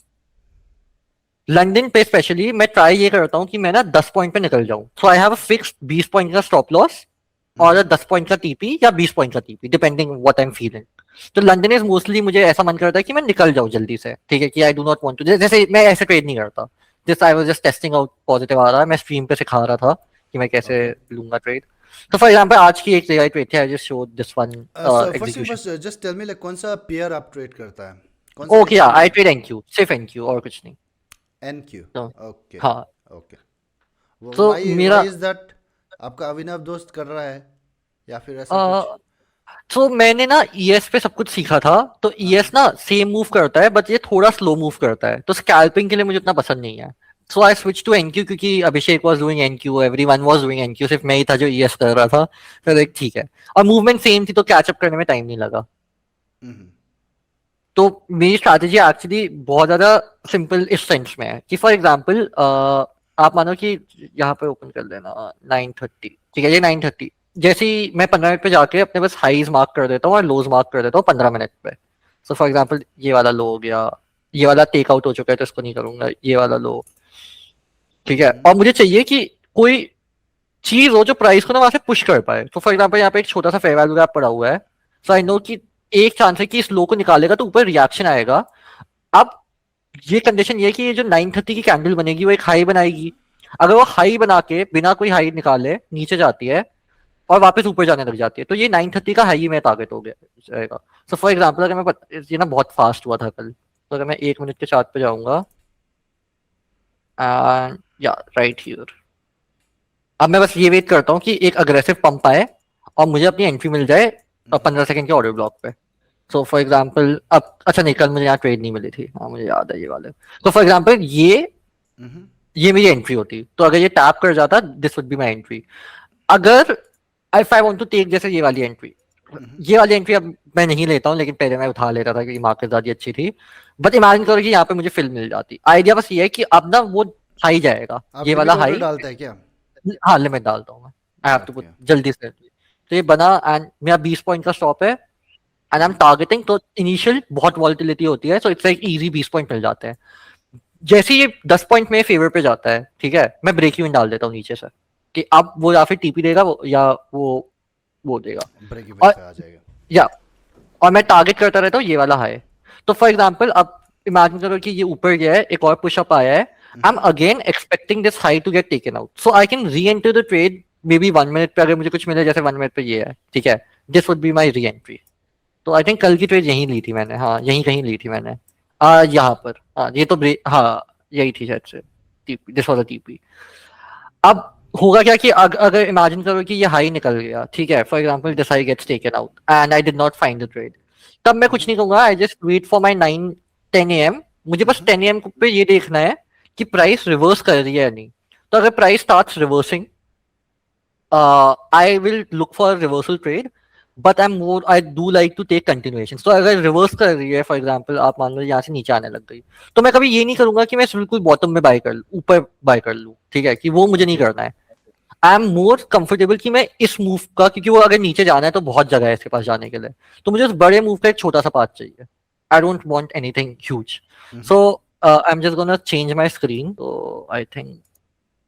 लंदन पे स्पेशली मैं ट्राई ये करता हूँ कि मैं ना 10 पॉइंट पे निकल जाऊं, so I have a fixed 20 point का स्टॉप लॉस और 10 पॉइंट का टीपी या 20 पॉइंट का TP depending what I am feeling. तो लंदन इज मोस्टली मुझे ऐसा मन करता है कि मैं निकल जाऊं जल्दी से, ठीक है, कि I do not want to, जैसे मैं ऐसे ट्रेड नहीं करता, just I was just testing out positive आ रहा है, मैं स्ट्रीम पे सिखा रहा था कि मैं कैसे लूंगा ट्रेड। तो फॉर एग्जांपल आज की एक ट्रेड थी, I just showed this one first execution. First just tell me like कौन सा पेयर आप ट्रेड करता है, कौन सा ओके, आई ट्रेड एनक्यू, सिर्फ एनक्यू और कुछ नहीं। एनक्यू। तो ओके हाँ, ओके। तो व्हाई मेरा व्हाई इज दैट? आपका अभिनव दोस्त कर रहा है या फिर ऐसा कुछ? तो मैंने ना ईएस पे सब कुछ सीखा था। तो ईएस ना सेम मूव करता है बट ये थोड़ा स्लो मूव करता है, तो स्कैल्पिंग के लिए मुझे उतना पसंद नहीं है। So I switch to NQ क्योंकि Abhishek was doing NQ, everyone was doing NQ, सिर्फ मैं ही था जो ईएस कर रहा था। तो एक ठीक है, और मूवमेंट सेम थी तो कैचअप करने में टाइम नहीं लगा। हम्म। तो मेरी स्ट्रैटेजी एक्चुअली बहुत ज्यादा सिंपल इस सेंस में है कि फॉर एग्जांपल आप मानो कि यहाँ पे ओपन कर लेना 930, ठीक है, ये 930, जैसे ही मैं 15 मिनट पे जाके अपने बस हाईज मार्क कर देता हूँ और लोज मार्क कर देता हूँ 15 मिनट पे। सो फॉर एग्जांपल ये वाला लो हो गया, ये वाला टेक आउट हो चुका है तो इसको नहीं करूंगा, ये वाला लो, ठीक है। और मुझे चाहिए कि कोई चीज हो जो प्राइस को ना वहां से पुश कर पाए। तो फॉर एग्जांपल यहाँ पे एक छोटा सा फेयर वैल्यू गैप पड़ा हुआ है, सो आई नो कि एक चांस है कि इस लो को निकालेगा तो ऊपर रिएक्शन आएगा। अब ये कंडीशन ये है कि ये जो 930 की कैंडल बनेगी वो एक हाई बनाएगी। अगर वो हाई बना के बिना कोई हाई निकाले नीचे जाती है और वापस ऊपर जाने लग जाती है तो ये 930 का हाई में टारगेट हो गया जाएगा। सो फॉर एग्जांपल अगर ये ना बहुत फास्ट हुआ था कल, तो अगर मैं 1 मिनट के चार्ट पे जाऊंगा एंड या राइट हियर, अब मैं बस ये वेट करता हूँ कि एक अग्रेसिव पंप आए और मुझे अपनी एंट्री मिल जाए 15 सेकंड के ऑर्डर ब्लॉक पे। सो फॉर एग्जांपल अब अच्छा नहीं, कल मुझे यहाँ ट्रेड नहीं मिली थी, हाँ मुझे याद है ये वाले। तो फॉर एग्जांपल ये मेरी एंट्री होती, तो अगर ये टैप कर जाता this would be my entry. अगर if I want to take जैसे ये वाली एंट्री, ये वाली एंट्री अब मैं नहीं लेता हूँ लेकिन पहले मैं उठा लेता था क्योंकि मार्केट ज्यादा अच्छी थी। बट इमेजिन करो कि यहाँ पे मुझे फिल मिल जाती। आइडिया बस ये है कि अब ना वो हाई जाएगा, आप ये लिमिट वाला ऑर्डर हाई। डालते हैं क्या? हाँ लिमिट डालता हूँ मैं, I have to put okay. जल्दी से। तो ये बना एंड मेरा 20 पॉइंट का स्टॉप है एंड आई एम टारगेटिंग। तो इनिशियल बहुत वॉलिटिलिटी होती है, so it's like easy 20 point मिल जाते हैं। जैसे ये 10 पॉइंट मेरे फेवर पे जाता है, ठीक है, मैं ब्रेक इवन डाल देता हूँ नीचे से कि अब वो या फिर टीपी देगा या वो देगा, ब्रेक इवन और पे आ जाएगा। या और मैं टारगेट करता रहता हूँ ये वाला हाई। तो फॉर एग्जांपल अब इमेजिन करो कि ये ऊपर गया है, एक और पुशअप आया है, I am again expecting this high to get taken out, so I can re enter the trade maybe 1 minute पे। अगर मुझे कुछ मिले जैसे 1 मिनट पे ये है, ठीक है, this would be my re entry. तो आई थिंक कल की ट्रेड यहीं ली थी मैंने, हाँ यहीं कहीं ली थी मैंने, यहाँ पर, हाँ ये तो हाँ यही थी शायद से, टीपी, दिस वाला टीपी। अब होगा क्या कि अगर इमेजिन करो कि ये हाई निकल गया, ठीक है, for example this high gets taken out and I did not find the trade, तब मैं कुछ नहीं कहूंगा, I just wait for my 9-10 AM। मुझे बस 10 AM पे ये देखना है कि प्राइस रिवर्स कर रही है या नहीं। तो अगर price starts reversing, I will look for reversal trade, but I do like to take continuation. तो अगर रिवर्स कर रही है, फॉर एग्जांपल आप मान लो यहाँ से नीचे आने लग गई, तो मैं कभी ये नहीं करूंगा कि मैं बिल्कुल बॉटम में बाय कर लूँ, ऊपर बाय कर लूँ, ठीक है, कि वो मुझे नहीं करना है। आई एम मोर कंफर्टेबल कि मैं इस मूव का, क्योंकि वो अगर नीचे जाना है तो बहुत जगह है इसके पास जाने के लिए, तो मुझे उस बड़े मूव का एक छोटा सा पाथ चाहिए। I don't want anything huge. So I am just gonna change my screen, तो आई थिंक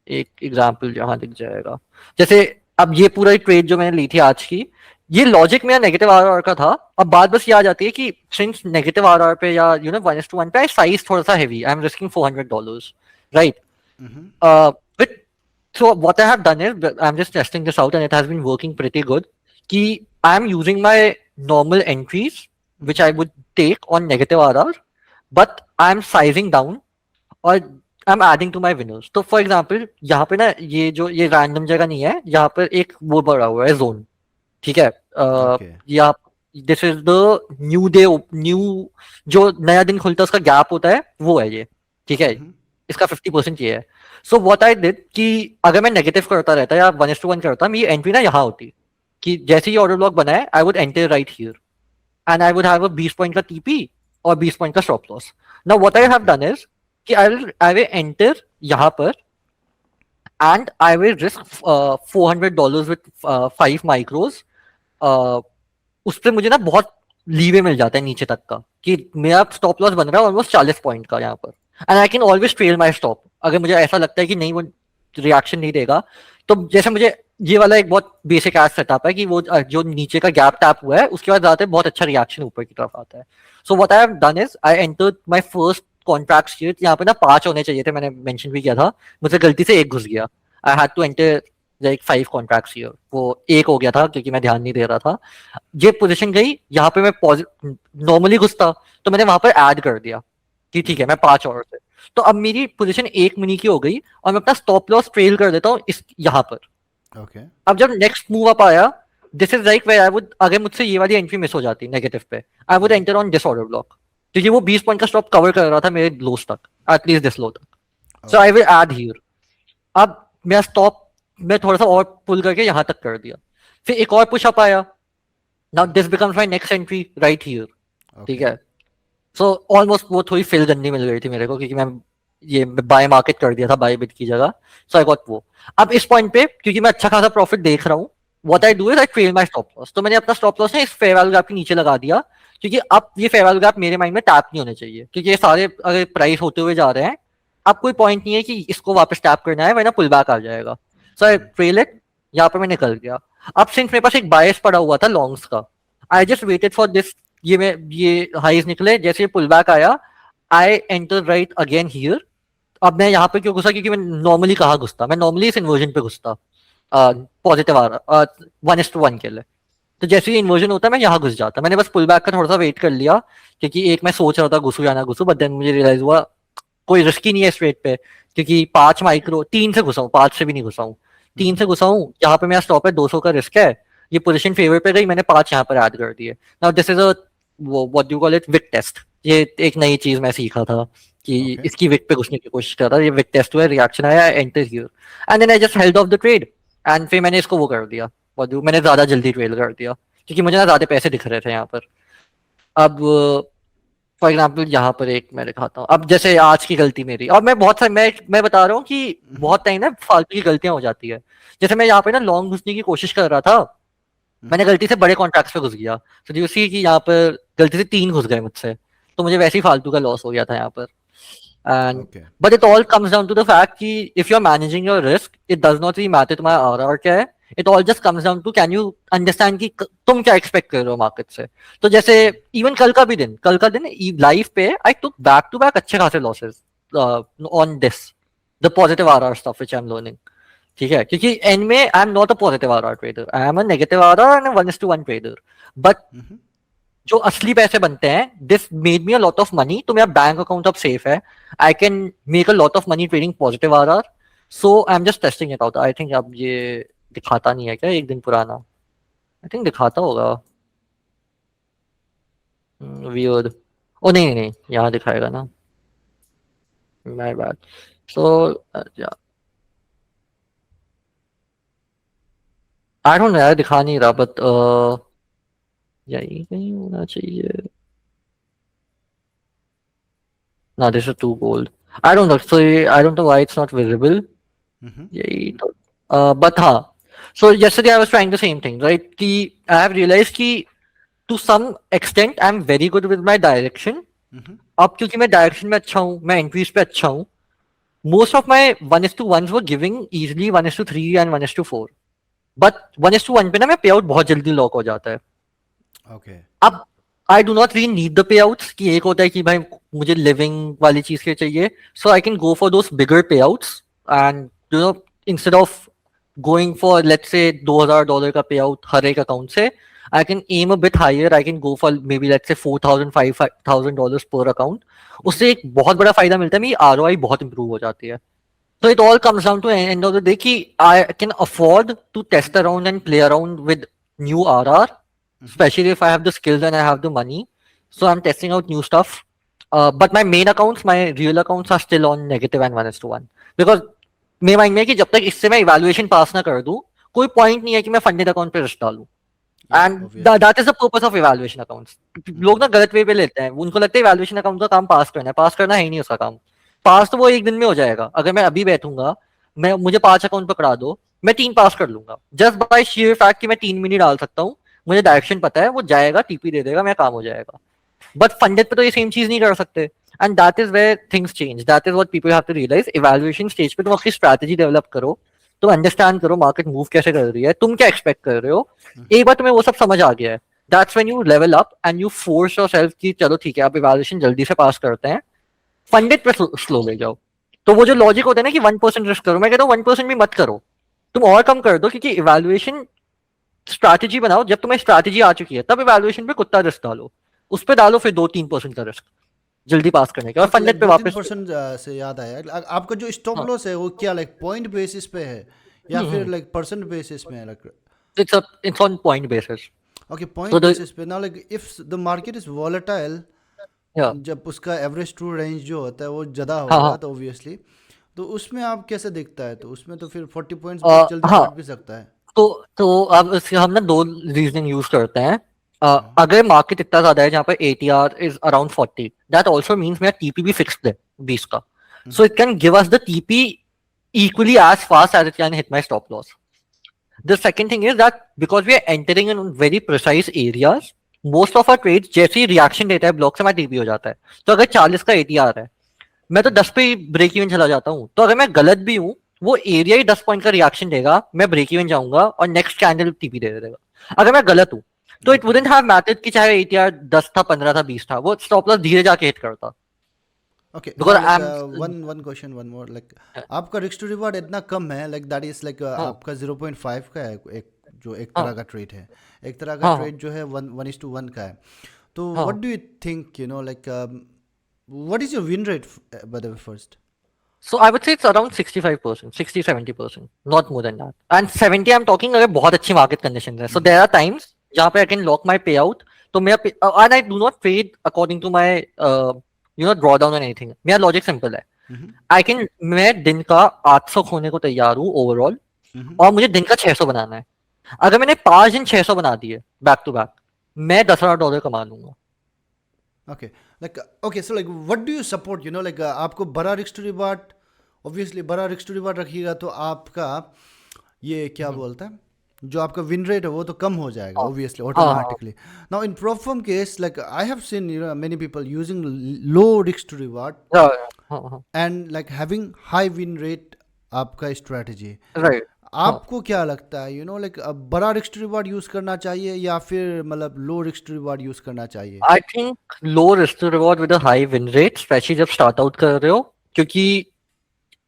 एक एग्जांपल यहाँ दिख जाएगा। जैसे अब ये पूरा ट्रेड जो मैंने ली थी आज की, ये लॉजिक मेरा नेगेटिव आरआर का था। अब बात बस ये आ जाती है कि सिंस नेगेटिव आरआर पे या 1:1 पे साइज थोड़ा सा heavy, I am risking $400, right? But so what I have done is I'm just testing this out and it has been working pretty good. Ki I'm using my normal entries which I would take on negative RR, but I'm sizing down or I'm adding to my winners. तो for example यहाँ पे ना ये random जगह नहीं है, यहाँ पर एक वो बड़ा हुआ है जोन, ठीक है, Okay. ये आप this is the new day, new जो नया दिन खुलता है उसका गैप होता है, वो है ये, ठीक है। इसका 50% ये है। सो व्हाट आई डिड कि अगर मैं नेगेटिव करता रहता या 1:1 करता, मेरी एंट्री ना यहाँ होती कि जैसे ही ऑर्डर ब्लॉक बना है, I would enter right here and I would have a 20 point का टीपी और 20 पॉइंट का stop loss. Now what I have done is कि आई विल एंटर यहाँ पर and I will risk $400 with 5 micros. उस पर मुझे ना बहुत लीवे मिल जाता है नीचे तक का, कि मेरा स्टॉप लॉस बन रहा है ऑलमोस्ट 40 पॉइंट का यहाँ पर, and I can always trail my stop. अगर मुझे ऐसा लगता है कि नहीं वो रिएक्शन नहीं देगा, तो जैसे मुझे ये वाला एक बहुत बेसिक एज सेटअप है कि वो जो नीचे का गैप टैप हुआ है उसके बाद जाते बहुत अच्छा रिएक्शन ऊपर की तरफ आता है। So what I have done is I entered my first contract sheet. यहाँ पे ना 5 होने चाहिए थे, मैंने मेंशन भी किया था, मुझे गलती से एक घुस गया। I had to enter like 5 contracts here, वो एक हो गया था क्योंकि मैं ध्यान नहीं दे रहा था। ये पोजीशन गई, यहाँ पे मैं नॉर्मली घुसता तो मैंने वहां पर ऐड कर दिया कि ठीक है मैं 5 और से, तो अब मेरी पोजीशन 1 मिनी की हो गई और मैं अपना स्टॉप लॉस ट्रेल कर देता हूँ इस यहाँ पर। ओके अब जब नेक्स्ट मूव अप आया, this is like where I would, अगर मुझसे ये वाली एंट्री मिस हो जाती नेगेटिव पे, I would enter on this order block, क्योंकि वो 20 पॉइंट का स्टॉप कवर कर रहा था मेरे लोस तक, एटलीस्ट दिस लो तक। सो आई विल ऐड हियर। अब मेरा स्टॉप मैं थोड़ा सा और पुल करके यहाँ तक कर दिया, फिर एक और पुश अप आया, now this becomes my next entry right here, ठीक है। सो ऑलमोस्ट वो थोड़ी फिल करनी मिल गई थी मेरे को, क्योंकि मैं ये बाय मार्केट कर दिया था बाय बिट की जगह। सो आई गॉट वो। अब इस पॉइंट पे क्योंकि मैं अच्छा खासा प्रॉफिट देख रहा हूँ, what I do is I trail my stop loss. तो मैंने अपना स्टॉप लॉस ना इस फेयर वैल्यू गैप के नीचे लगा दिया, क्योंकि अब ये फेयर वैल्यू गैप मेरे माइंड में टैप नहीं होने चाहिए, क्योंकि ये सारे अगर प्राइस होते हुए जा रहे हैं, अब कोई पॉइंट नहीं है कि इसको वापस टैप करना है, वरना पुल बैक आ जाएगा। सो आई ट्रेल इट, यहाँ पे मैं निकल गया। अब सिंस मेरे पास एक बायस पड़ा हुआ था लॉन्ग्स का, I just waited for this, ये हाईज निकले, जैसे पुल बैक आया, I enter right again here. अब मैं यहाँ पे क्यों घुसा, क्योंकि मैं नॉर्मली कहाँ घुसता, मैं नॉर्मली इस इन्वर्जन पे घुसता पॉजिटिव आ रहा 1:1 के लिए। तो जैसे ही इन्वर्जन होता है मैं यहाँ घुस जाता। मैंने बस पुल बैक का थोड़ा सा वेट कर लिया, क्योंकि एक मैं सोच रहा था घुसू या ना घुसू, बट देन मुझे रियलाइज हुआ कोई रिस्क ही नहीं है स्ट्रेट पे, क्योंकि 5 माइक्रो 3 से घुसा हूँ, 5 से भी नहीं घुसा हूँ, 3 से घुसा हूँ। यहाँ पे मेरा स्टॉप है 200 का रिस्क है, ये पोजीशन फेवर पे गई, मैंने 5 यहाँ पर ऐड कर दिए। Now this is a what you call it, weak test. ये एक नई चीज मैं सीखा था कि इसकी विक पे घुसने की कोशिश कर रहा था, ये विक टेस्ट हुआ, रिएक्शन आया, enter here, and then I just held off the trade, एंड फिर मैंने इसको वो कर दिया, मैंने ज्यादा जल्दी ट्रेल कर दिया, क्योंकि मुझे ना ज्यादा पैसे दिख रहे थे यहाँ पर। अब फॉर एग्जाम्पल यहाँ पर एक मैं दिखाता हूँ, अब जैसे आज की गलती मेरी, और मैं बहुत सारी मैं बता रहा हूँ कि बहुत टाइम ना फालतू की गलतियां हो जाती है। जैसे मैं यहाँ पे ना लॉन्ग घुसने की कोशिश कर रहा था, मैंने गलती से बड़े कॉन्ट्रैक्ट्स पे घुस गया, तो यू सी कि यहाँ पर गलती से 3 घुस गए मुझसे, तो मुझे वैसे ही फालतू का लॉस हो गया था यहाँ पर। And but it all comes down to the fact कि if you are managing your risk, it does not really matter तुम्हारा आरआर क्या है, it all just comes down to can you understand कि तुम क्या एक्सपेक्ट कर रहे हो मार्केट से। तो जैसे इवन कल का दिन लाइफ पे आई टुक बैक टू बैक अच्छे खासे losses on this the positive RR stuff which I am learning, ठीक है। क्योंकि एंड में आई am not a positive RR trader, I am a negative RR and 1:1 trader, but जो असली पैसे बनते हैं, this made me a lot of money, तो मेरा बैंक अकाउंट अब सेफ है, I can make a lot of money trading positive RR. So I am just testing it out. I think अब ये दिखाता नहीं है क्या, एक दिन पुराना, आई थिंक दिखाता होगा, वियर्ड। ओ नहीं नहीं नहीं, यहाँ दिखाएगा ना, my bad. So I don't no यार, दिखा नहीं रहा, बट यही कहीं होना चाहिए ना, this is to gold, I don't know, so I don't know why it's not visible, यही तो। बट हाँ, सो yesterday I was trying the same thing, right, कि I have realized कि to some extent I am very good with my direction। अब क्योंकि मैं direction में अच्छा हूँ, मैं एंट्रीज पे अच्छा हूँ, most of my 1:1s were giving easily 1:3 and 1:4, but 1:1 पे ना मैं पे आउट बहुत जल्दी लॉक हो जाता है। अब आई do not really need the pay outs, कि एक होता है कि भाई मुझे लिविंग वाली चीज के चाहिए, सो I can go for those bigger payouts, and you know instead of going for let's say $2,000 का पे आउट हर एक अकाउंट से, I can am a bit higher, I can go for maybe let's say $4,000 $5,000 पर account. उससे एक बहुत बड़ा फायदा मिलता है, मेरी आरओआई बहुत इंप्रूव हो जाती है। So it all comes down to end of the day कि I can afford to test around and play around with new RR especially if I have the skills and I have the money. So I'm testing out new stuff. But my main accounts, my real accounts are still on negative and 1:1 because मेरे mind में है कि जब तक इससे मैं evaluation पास ना कर दूं कोई पॉइंट नहीं है कि मैं फंडेड अकाउंट पे रिस्क डालूं Yeah, and obviously. That is the purpose of evaluation accounts लोग ना गलत वे पे लेते हैं उनको लगता है इवैल्यूएशन अकाउंट का काम पास करना है पास करना है ही नहीं उसका काम पास तो वो एक दिन में हो जाएगा अगर मैं अभी बैठूंगा मैं मुझे 5 अकाउंट पकड़ा दो मैं 3 पास कर लूंगा जस्ट बाय शेयर फैक्ट कि मैं 3 मिनट डाल सकता हूँ मुझे डायरेक्शन पता है वो जाएगा टीपी दे देगा मेरा काम हो जाएगा बट फंडेड पे तो ये सेम चीज नहीं कर सकते and that is where things change that is what people have to realize evaluation stage पे तुम अपनी स्ट्रैटेजी डेवलप करो तुम अंडरस्टैंड करो मार्केट मूव कैसे कर रही है तुम क्या एक्सपेक्ट कर रहे हो एक बार तुम्हें वो सब समझ आ गया है that's when you level up and you force yourself कि चलो ठीक है आप इवैल्यूएशन जल्दी से पास करते हैं फंडेड पे स्लो ले जाओ तो वो जो लॉजिक होता है ना कि 1% रिस्क करो मैं कहता हूँ 1% भी मत करो तुम और कम कर दो क्योंकि इवैल्यूएशन स्ट्रैटेजी बनाओ जब तुम्हें स्ट्रैटेजी आ चुकी है तब इवैल्यूएशन पे कुत्ता रिस्क डालो उस पे डालो फिर 2-3% का रिस्क जल्दी पास करने का और फंडेड पे वापस 2-3% से याद आया आपका जो स्टॉप हाँ। लॉस है वो क्या लाइक पॉइंट बेसिस पे है या फिर लाइक परसेंट बेसिस में है like it's on point basis okay so point the basis पे ना like if the market is volatile yeah जब उसका एवरेज ट्रू रेंज जो होता है वो ज़्यादा हाँ होगा हाँ तो ऑब्वियसली तो उसमें आप कैसे दिखता है तो उसमें तो फिर 40 पॉइंट्स अ, बहुत जल्दी हाँ काट भी सकता है तो अब इसके हम ना दो रीजनिंग यूज करते हैं हाँ अगर मार्केट इतना ज्यादा है जहाँ पर ATR is around 40 that also means मेरा टीपी भी फिक्स्ड है 20 का so it can give us the TP equally as fast as it can hit my stop loss. The second thing is that because we are entering in very precise areas, most of our trades जैसे ही reaction देता है block से हमारा TP हो जाता है तो अगर 40 का एटीआर है मैं तो 10 पे ही ब्रेक इवन चला जाता हूँ तो अगर मैं गलत भी हूँ वो एरिया ही 10 पॉइंट का रिएक्शन देगा मैं ब्रेक इवन जाऊंगा और नेक्स्ट कैंडल टीपी दे देगा अगर मैं गलत हूँ तो इट वुडंट हैव मैटर्ड कि चाहे एटीआर 10 था 15 था 20 था वो स्टॉप लॉस धीरे जाके हिट करता okay because like I'm one question one more like आपका रिस्क टू रिवॉर्ड इतना कम है लाइक दैट इज लाइक हाँ आपका 0.5 का है एक जो एक हाँ तरह का ट्रेड है एक तरह का हाँ ट्रेड जो है 1:1 का है तो हाँ what do you think you know like what is your win rate by the way first So I would say it's around 65%, 60-70%, not more than that. And 70 I'm talking अगर बहुत अच्छी market conditions है. So there are times जहाँ पे I can lock my payout. तो मेरा and I do not trade according to my drawdown or anything. मेरा logic simple है. मैं दिन का 800 खोने को तैयार हूँ overall और मुझे दिन का 600 बनाना है. अगर मैंने 5 दिन 600 बना दिए back to back, मैं $10,000 कमा लूंगा. Okay like okay so like what do you support you know like आपको बड़ा रिस्क टू रिवॉर्ड ऑब्वियसली बड़ा रिस्क टू रिवॉर्ड रखिएगा तो आपका ये क्या बोलता है जो आपका विन रेट है वो तो कम हो जाएगा obviously automatically now in prop firm case like I have seen you know many people using low risk to reward हाँ, and like having high win rate आपका स्ट्रेटजी right. आपको क्या लगता है यू नो लाइक बड़ा रिस्क टू रिवॉर्ड यूज करना चाहिए या फिर मतलब low risk to reward use करना चाहिए I think low risk to reward with a high win rate, especially जब start out कर रहे हो, क्योंकि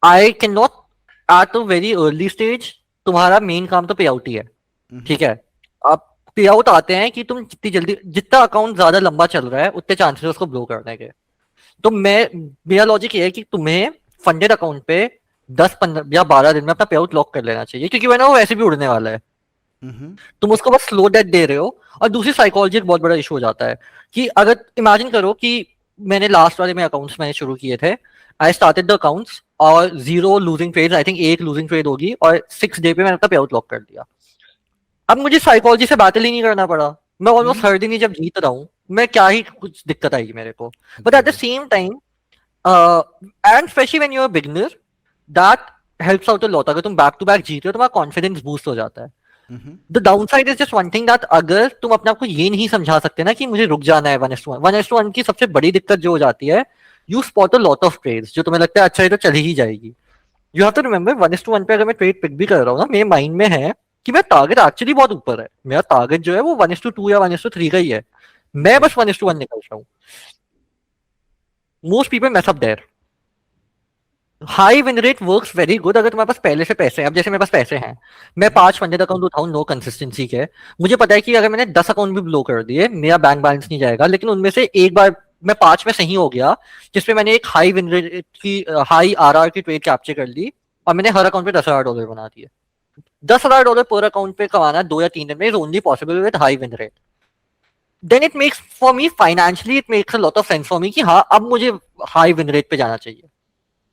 I cannot at a very early stage तुम्हारा मेन काम तो पे आउट ही है, ठीक है? अब पे आउट आते हैं कि तुम जितनी जल्दी जितना अकाउंट ज्यादा लंबा चल रहा है उतने चांसेस उसको ब्लो करने के. तो मेरा लॉजिक ये है कि तुम्हें फंडेड अकाउंट पे 10-15 या 12 दिन में अपना पे आउट लॉक कर लेना चाहिए क्योंकि वरना वो वैसे भी उड़ने वाला है. तुम उसको बस स्लो डेट दे रहे हो. और दूसरी साइकोलॉजी एक बहुत बड़ा इशू हो जाता है कि अगर इमेजिन करो कि मैंने लास्ट वाले में अकाउंट्स मैंने शुरू किए थे आई स्टार्टेड द अकाउंट्स और 0 losing trade I think 1 losing trade होगी और 6 डे पे मैंने अपना पे आउट लॉक कर दिया. अब मुझे साइकोलॉजी से बैटल ही नहीं करना पड़ा. मैं ऑलमोस्ट हर दिन ही जब जीत रहा हूँ मैं क्या ही कुछ दिक्कत आएगी मेरे को. But at the same time and especially when you are beginner that helps out a lot. अगर तुम बैक टू बैक जीत रहे हो तुम्हारा कॉन्फिडेंस बूस्ट हो जाता है. The downside is just one thing that अगर तुम अपने आप को ये नहीं समझा सकते ना कि मुझे रुक जाना है 1:1 की सबसे बड़ी दिक्कत जो हो जाती है you spot a lot of trades जो तुम्हें लगता है अच्छा ये तो चली ही जाएगी. यू हैव टू रिमेंबर 1:1 पे अगर मैं ट्रेड पिक भी कर रहा हूँ ना मेरे माइंड में है कि मेरा टारगेट एक्चुअली बहुत ऊपर है. मेरा टारगेट जो है वो 1:2 या 1:3 का ही है. मैं बस 1:1 निकल रहा हूँ. Most people mess up there. High win rate works very good अगर तुम्हारे पास पहले से पैसे हैं. अब जैसे मेरे पास पैसे हैं मैं 5 फंडेड अकाउंट उठाऊं नो कंसिस्टेंसी के मुझे पता है कि अगर मैंने 10 अकाउंट भी ब्लो कर दिए मेरा बैंक बैलेंस नहीं जाएगा. लेकिन उनमें से एक बार मैं 5 में सही हो गया जिसमें मैंने एक हाई विन रेट की हाई आरआर की ट्रेड कैप्चर कर ली और मैंने हर अकाउंट पे $10,000 बना दिए. $10,000 पर अकाउंट पे कमाना 2 या 3 दिन में is only possible with high win rate. then it makes for me financially it makes a lot of sense for me कि हाँ अब मुझे high win rate पे जाना चाहिए.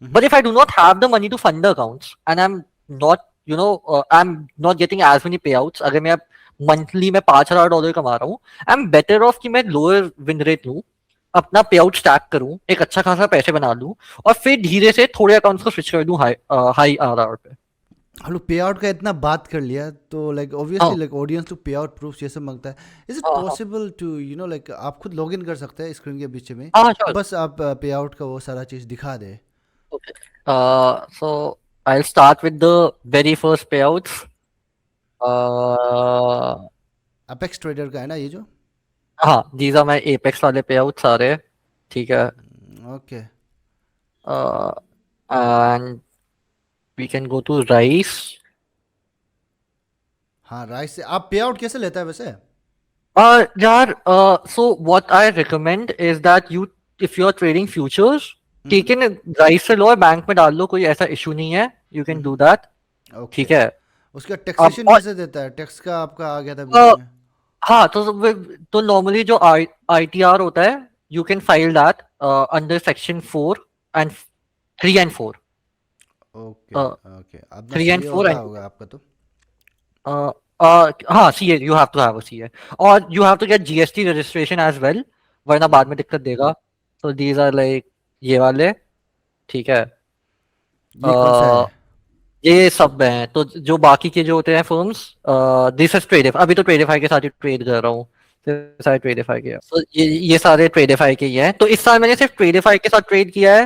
But if I do not have the money to fund the accounts and I'm not, I'm not getting as many payouts, अगर मैं अब monthly में $5,000 कमा रहा हूँ, I'm better off कि मैं lower win rate लूँ, अपना पे आउट स्टैक करूं, एक अच्छा खासा पैसे बना लूं और फिर धीरे से थोड़े अकाउंट्स को स्विच कर दूं हाई आरआर पे. हम लोग पे आउट का इतना बात कर लिया तो लाइक ऑब्वियसली लाइक ऑडियंस तो पे आउट प्रूफ ये सब मांगता है. Is it possible to like आप खुद लॉग इन कर सकते हैं स्क्रीन के पीछे में, बस आप पे आउट का वो सारा चीज दिखा दे. Okay, so I will start with the very first पे आउट्स. अपेक्स ट्रेडर का है ना ये जो? हाँ, दीज आर माय एपेक्स वाले पे आउट सारे. ठीक है, okay. And we can go to rise. हाँ, राइस से आप पे आउट कैसे लेता है वैसे? यार, so what I recommend is that if you are trading futures, ठीक है, राइस से लो और बैंक में डाल लो, कोई ऐसा इशू नहीं है, you can do that. ठीक है. उसका टैक्सेशन कैसे देता है? टैक्स का आपका आ गया था बीच में. हाँ, तो नॉर्मली जो ITR होता है, you can file that under section 4 and 3 and 4. Okay okay. अब 3 and 4 होगा आपका तो. हाँ, CA, you have to have a CA और you have to get GST registration as well, वरना बाद में दिक्कत देगा. So these are like ये वाले. ठीक है, ये कौन सा है? ये सब हैं. तो जो बाकी के जो होते हैं फर्म्स, दिस इज ट्रेडिफाई. अभी तो ट्रेडिफाई के साथ ही ट्रेड कर रहा हूँ, सारे ट्रेडिफाई के. तो ये सारे ट्रेडिफाई के ही हैं. तो इस साल मैंने सिर्फ ट्रेडिफाई के साथ ट्रेड किया है.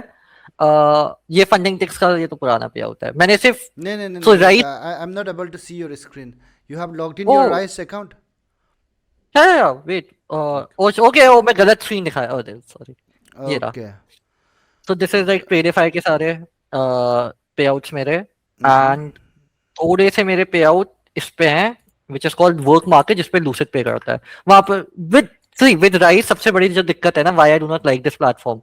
ये फंडिंग टिक्स का ये तो पुराना पे होता है. मैंने सिर्फ नहीं so right, I am not able to see your screen. You have logged in your rise account? है वेट, ओके, ओ मैं गलत स्क्रीन दिखाया. ओह सॉरी, ये रहा. Okay. So this is like Tradeify के सारे पे आउट्स मेरे. एंड थोड़े से मेरे पे आउट इस पे हैं which is called work market, जिस पे लूसिड पे करता है. वहां पर विद राइस सबसे बड़ी जो दिक्कत है ना, why I do not like this platform,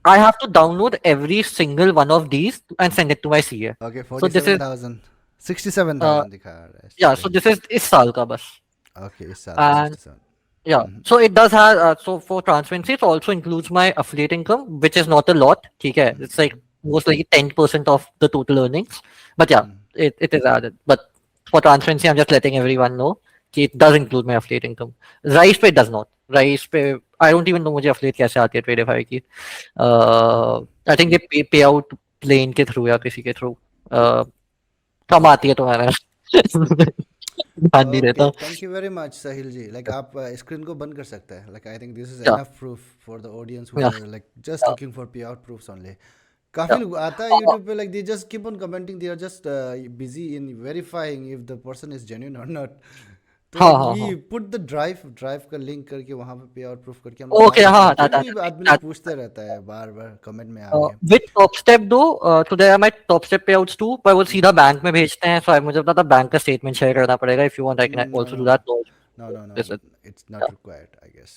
I have to download every single one of these and send it to my CA. Okay, So this is 47,000 67,000 दिखा रहा है. yeah. So this is इस साल का बस. Okay, इस साल And 67. yeah, so it does have so for transparency it also includes my affiliate income, which is not a lot. ठीक है, it's like most like 10% of the total earnings, but yeah, it is added. But for transparency, I'm just letting everyone know कि it does include my affiliate income. Rice पे it does not. Rice पे I don't even know मुझे affiliate कैसे आती है ट्रेडिफाई की. I think they pay out plane के through या किसी के थ्रू कम आती है तुम्हारा. ध्यान नहीं रहता. Thank you very much Sahil ji. Like आप स्क्रीन को बंद कर सकते हैं. Like I think this is Yeah. Enough proof for the audience who are like just looking for payout proofs only. काफी लोग आता है YouTube पे like they just keep on commenting, they are just busy in verifying if the person is genuine और not. तो we put the drive का link करके वहां पे पे आउट प्रूफ करके हम Okay, हाँ, आदमी लोग पूछते रहता है बार-बार कमेंट में आके. विद टॉप स्टेप दो, तो there are my top step payouts two, पर वो सीधा बैंक में भेजते हैं. सो मुझे पता था बैंक का स्टेटमेंट शेयर करना पड़ेगा. If you want I can also do that. No, it's not required, I guess.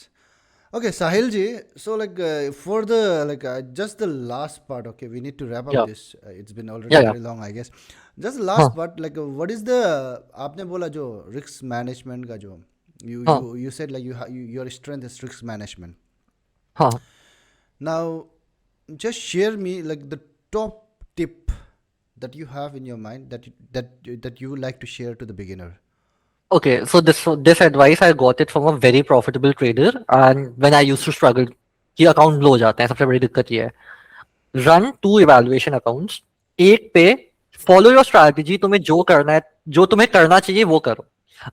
Okay, Sahil ji, so like for the like just the last part, okay, we need to wrap up Yeah. this. It's been already Yeah. very long, I guess. Just the last part, like what is the आपने बोला जो risk management का जो you said like your strength is risk management. हाँ. Now, just share me like the top tip that you have in your mind that you would like to share to the beginner. Okay, so this advice I got it from a very profitable trader, and when I used to struggle कि account लो जाते हैं, सबसे बड़ी दिक्कत ये है. Run 2 evaluation accounts. एक पे फॉलो योर स्ट्रैटेजी, तुम्हें जो करना है, जो तुम्हें करना चाहिए वो करो.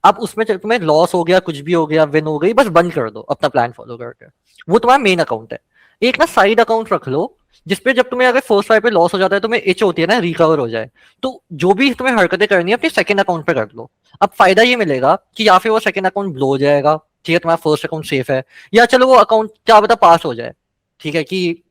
अब उसमें तुम्हें लॉस हो गया, कुछ भी हो गया, विन हो गई, बस बंद कर दो अपना प्लान फॉलो करके. वो तुम्हारा मेन अकाउंट है. एक ना साइड अकाउंट रख लो जिसपे जब तुम्हें अगर फर्स्ट फाइव पे लॉस हो जाता है, तुम्हें इच होती है ना, रिकवर हो जाए, तो जो भी तुम्हें हरकतें करनी है अपने सेकंड अकाउंट पे कर लो. अब फायदा ये मिलेगा कि या फिर वो सेकंड अकाउंट ब्लो हो जाएगा, ठीक है, तुम्हारा फर्स्ट अकाउंट सेफ है, या चलो वो अकाउंट क्या पता पास हो जाए, ठीक है, कि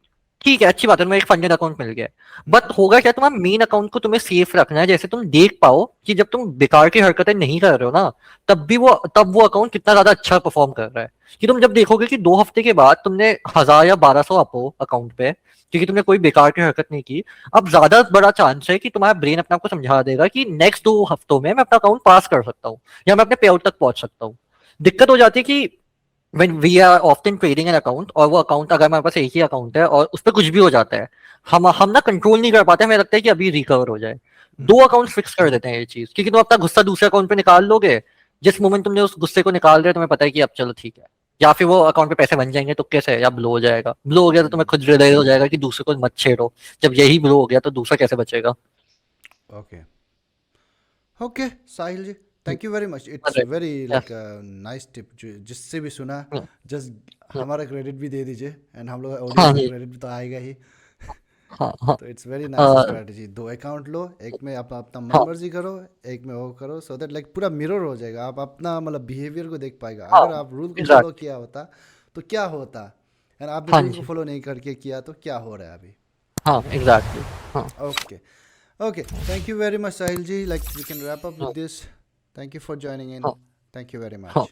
ठीक है, अच्छी बात है, तुम्हें एक फंडेड अकाउंट मिल गया. बट होगा क्या, तुम्हारा मेन अकाउंट को तुम्हें सेफ रखना है. जैसे तुम देख पाओ कि जब तुम बेकार की हरकतें नहीं कर रहे हो ना, तब वो अकाउंट कितना ज्यादा अच्छा परफॉर्म कर रहा है. कि तुम जब देखोगे कि 2 हफ्ते के बाद तुमने 1000 या 1200 अप हो अकाउंट पे, क्योंकि तुमने कोई बेकार की हरकत नहीं की, अब ज्यादा बड़ा चांस है कि तुम्हारा ब्रेन अपने आप को समझा देगा कि नेक्स्ट 2 हफ्तों में मैं अपना अकाउंट पास कर सकता हूँ या मैं अपने पे आउट तक पहुंच सकता हूँ. दिक्कत हो जाती है कि when we are often trading an account और वो अकाउंट अगर हमारे पास एक ही अकाउंट है और उस पर कुछ भी हो जाता है, हम ना कंट्रोल नहीं कर पाते, हमें लगता है कि अभी रिकवर हो जाए। दो अकाउंट फिक्स कर देते हैं ये चीज, क्योंकि तुम अपना गुस्सा दूसरे अकाउंट पे निकाल लोगे, जिस मोमेंट तुमने उस गुस्से को निकाल दिया तुम्हें पता है कि अब चलो ठीक है, या फिर वो अकाउंट पे पैसे बन जाएंगे तुक्के से, या ब्लो हो जाएगा। ब्लो हो गया तो तुम्हें खुद रियलाइज हो जाएगा कि दूसरे को मत छेड़ो, जब यही ब्लो हो गया तो दूसरा कैसे बचेगा। Okay okay Sahil ji, thank you very much, it's Alright. Very Yeah. Like nice tip. जिससे भी सुना Hmm. जस्ट हमारा क्रेडिट भी दे दीजिए, एंड हम लोग हाँ ऑडियंस का जी। क्रेडिट भी तो आएगा ही। हाँ हाँ। तो it's very nice Uh, strategy. दो अकाउंट लो, एक में आप अपना मन हाँ मर्जी करो, एक में वो करो, सो दैट लाइक पूरा मिरर हो जाएगा, आप अपना मतलब बिहेवियर को देख पाएगा। हाँ। अगर आप रूल को फॉलो एग्जैक्ट। किया होता तो क्या होता, एंड आपने हाँ रूल को जी। फॉलो नहीं करके किया तो क्या हो रहा है अभी। हाँ एग्जैक्टली। हाँ okay okay, thank you very much Sahil ji, like we can wrap up with हाँ this. Thank you for joining in, हाँ थैंक यू वेरी हाँ। मच।